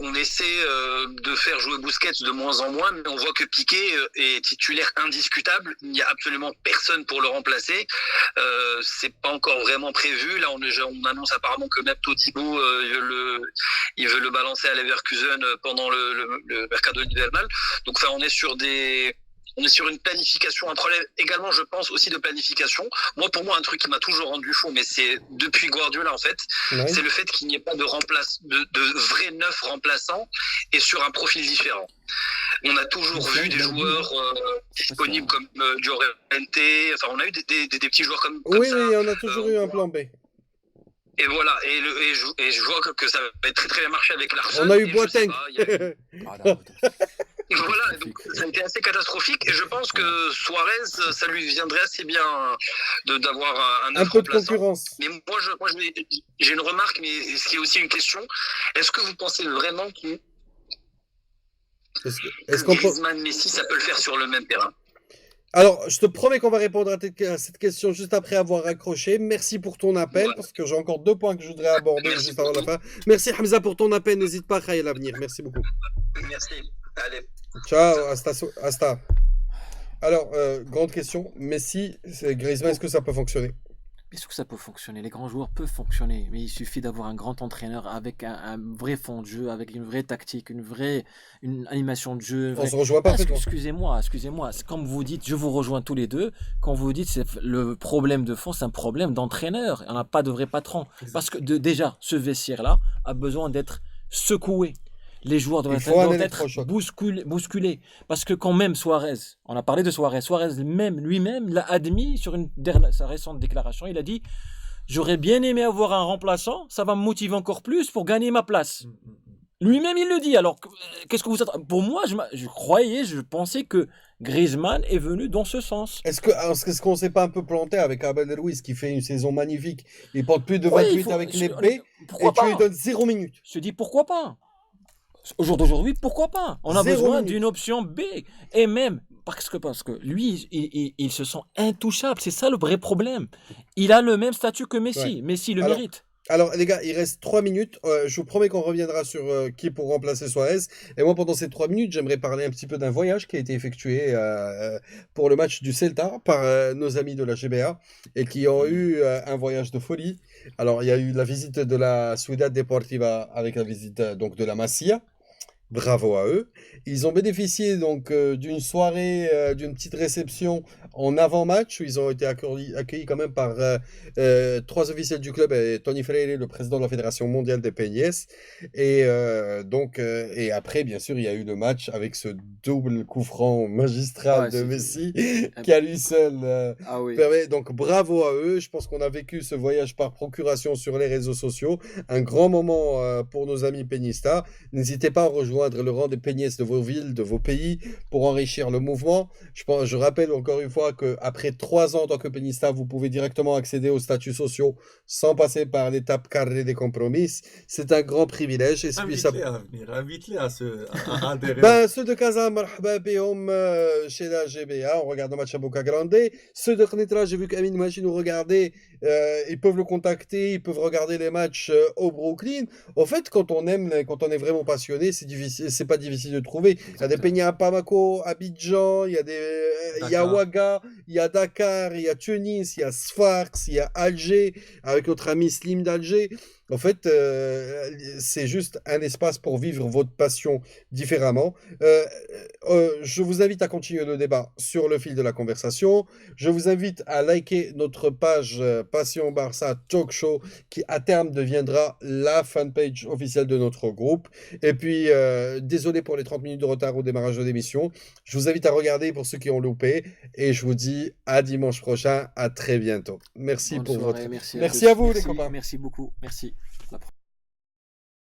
On essaie de faire jouer Busquets de moins en moins, mais on voit que Piqué est titulaire indiscutable. Il n'y a absolument personne pour le remplacer. C'est pas encore vraiment prévu. Là, on annonce apparemment que même Thibaut il veut le balancer à Leverkusen pendant le mercato hivernal. Donc, on est sur une planification, un problème également, je pense, aussi de planification. Pour moi, un truc qui m'a toujours rendu fou, mais c'est depuis Guardiola, en fait, Ouais. c'est le fait qu'il n'y ait pas de vrais 9 remplaçants et sur un profil différent. On a toujours vu des joueurs disponibles comme Llorente, on a eu des petits joueurs comme Oui, ça. oui, on a toujours eu un plan B. Et voilà, et je vois que ça va être très très bien marché avec l'Arsenal. On a eu et je sais Boateng. pas, il y a- Voilà. Voilà, donc ça a été assez catastrophique et je pense que Suarez, ça lui viendrait assez bien d'avoir un Un neuf peu de remplaçant. concurrence. Mais moi j'ai une remarque, mais ce qui est aussi une question. Est-ce que vous pensez vraiment que Est-ce qu'on peut... Griezmann, Messi, ça peut le faire sur le même terrain? Alors, je te promets qu'on va répondre à cette question juste après avoir raccroché. Merci pour ton appel, Ouais. parce que j'ai encore 2 points que je voudrais aborder Merci juste avant la beaucoup. fin. Merci Hamza pour ton appel, n'hésite pas à Khaïl à venir. Merci beaucoup. Merci. Allez. Ciao, hasta. Alors, grande question, Messi, Griezmann, est-ce que ça peut fonctionner? Bien sûr que ça peut fonctionner, les grands joueurs peuvent fonctionner, mais il suffit d'avoir un grand entraîneur avec un vrai fond de jeu, avec une vraie tactique, une animation de jeu. On se rejoint parfaitement. Excusez-moi, c'est comme vous dites, je vous rejoins tous les deux, quand vous dites c'est le problème de fond, c'est un problème d'entraîneur, on n'a pas de vrai patron. Parce que déjà, ce vestiaire-là a besoin d'être secoué. Les joueurs doivent faut un être électrochoc. bousculés. Parce que quand même Suarez, on a parlé de Suarez lui-même l'a admis sur sa récente déclaration, il a dit « J'aurais bien aimé avoir un remplaçant, ça va me motiver encore plus pour gagner ma place. » Lui-même il le dit, alors qu'est-ce que vous attendez? Pour moi, je pensais que Griezmann est venu dans ce sens. Est-ce qu'on s'est pas un peu planté avec Abel Ruiz qui fait une saison magnifique? Il porte plus de Oui, 28 avec les B et pourquoi tu lui pas? donnes 0 minutes. Je dis pourquoi pas? Au jour d'aujourd'hui, pourquoi pas? On a 0 besoin minutes. d'une option B. Et même, parce que lui, il se sent intouchable. C'est ça le vrai problème. Il a le même statut que Messi. Ouais. Messi le Alors, mérite. Alors les gars, il reste 3 minutes. Je vous promets qu'on reviendra sur qui pour remplacer Suarez. Et moi, pendant ces 3 minutes, j'aimerais parler un petit peu d'un voyage qui a été effectué pour le match du Celta par nos amis de la GBA et qui ont eu un voyage de folie. Alors, il y a eu la visite de la Ciudad Deportiva avec la visite donc de la Masia. Bravo à eux. Ils ont bénéficié donc d'une soirée, d'une petite réception en avant-match où ils ont été accueillis quand même par 3 officiels du club et Tony Freire, le président de la Fédération mondiale des Peñas. Et et après, bien sûr, il y a eu le match avec ce double coup franc magistral de Messi qui à lui seul permet. Donc bravo à eux. Je pense qu'on a vécu ce voyage par procuration sur les réseaux sociaux. Un grand moment pour nos amis peñistas. N'hésitez pas à rejoindre rejoindre le rang des peignesses de vos villes, de vos pays, pour enrichir le mouvement. Je rappelle encore une fois qu'après 3 ans en tant que pénista, vous pouvez directement accéder aux statuts sociaux sans passer par l'étape carrée des compromis. C'est un grand privilège. Et puis ça... Invite-les à venir, invite-les à adhérer. Ben, ceux de Casa, marhaba bihom, chez la GBA, on regarde le match à Boca Grande. Ceux de Knetra, j'ai vu qu'Amin Machi nous regardait, ils peuvent le contacter, ils peuvent regarder les matchs au Brooklyn. En fait, quand on est vraiment passionné, c'est difficile, c'est pas difficile de trouver. Il y a des Exactement. peñas à Bamako, Abidjan, il y a Dakar. Ouaga, il y a Dakar, il y a Tunis, il y a Sfax, il y a Alger, avec notre ami Slim d'Alger. En fait, c'est juste un espace pour vivre votre passion différemment. Je vous invite à continuer le débat sur le fil de la conversation. Je vous invite à liker notre page Passion Barça Talk Show qui à terme deviendra la fanpage officielle de notre groupe. Et puis, désolé pour les 30 minutes de retard au démarrage de l'émission. Je vous invite à regarder pour ceux qui ont loupé. Et je vous dis à dimanche prochain. À très bientôt. Merci Bonne pour soirée, votre... merci Merci tous. à vous, les Merci, copains. merci beaucoup. Merci. À la prochaine.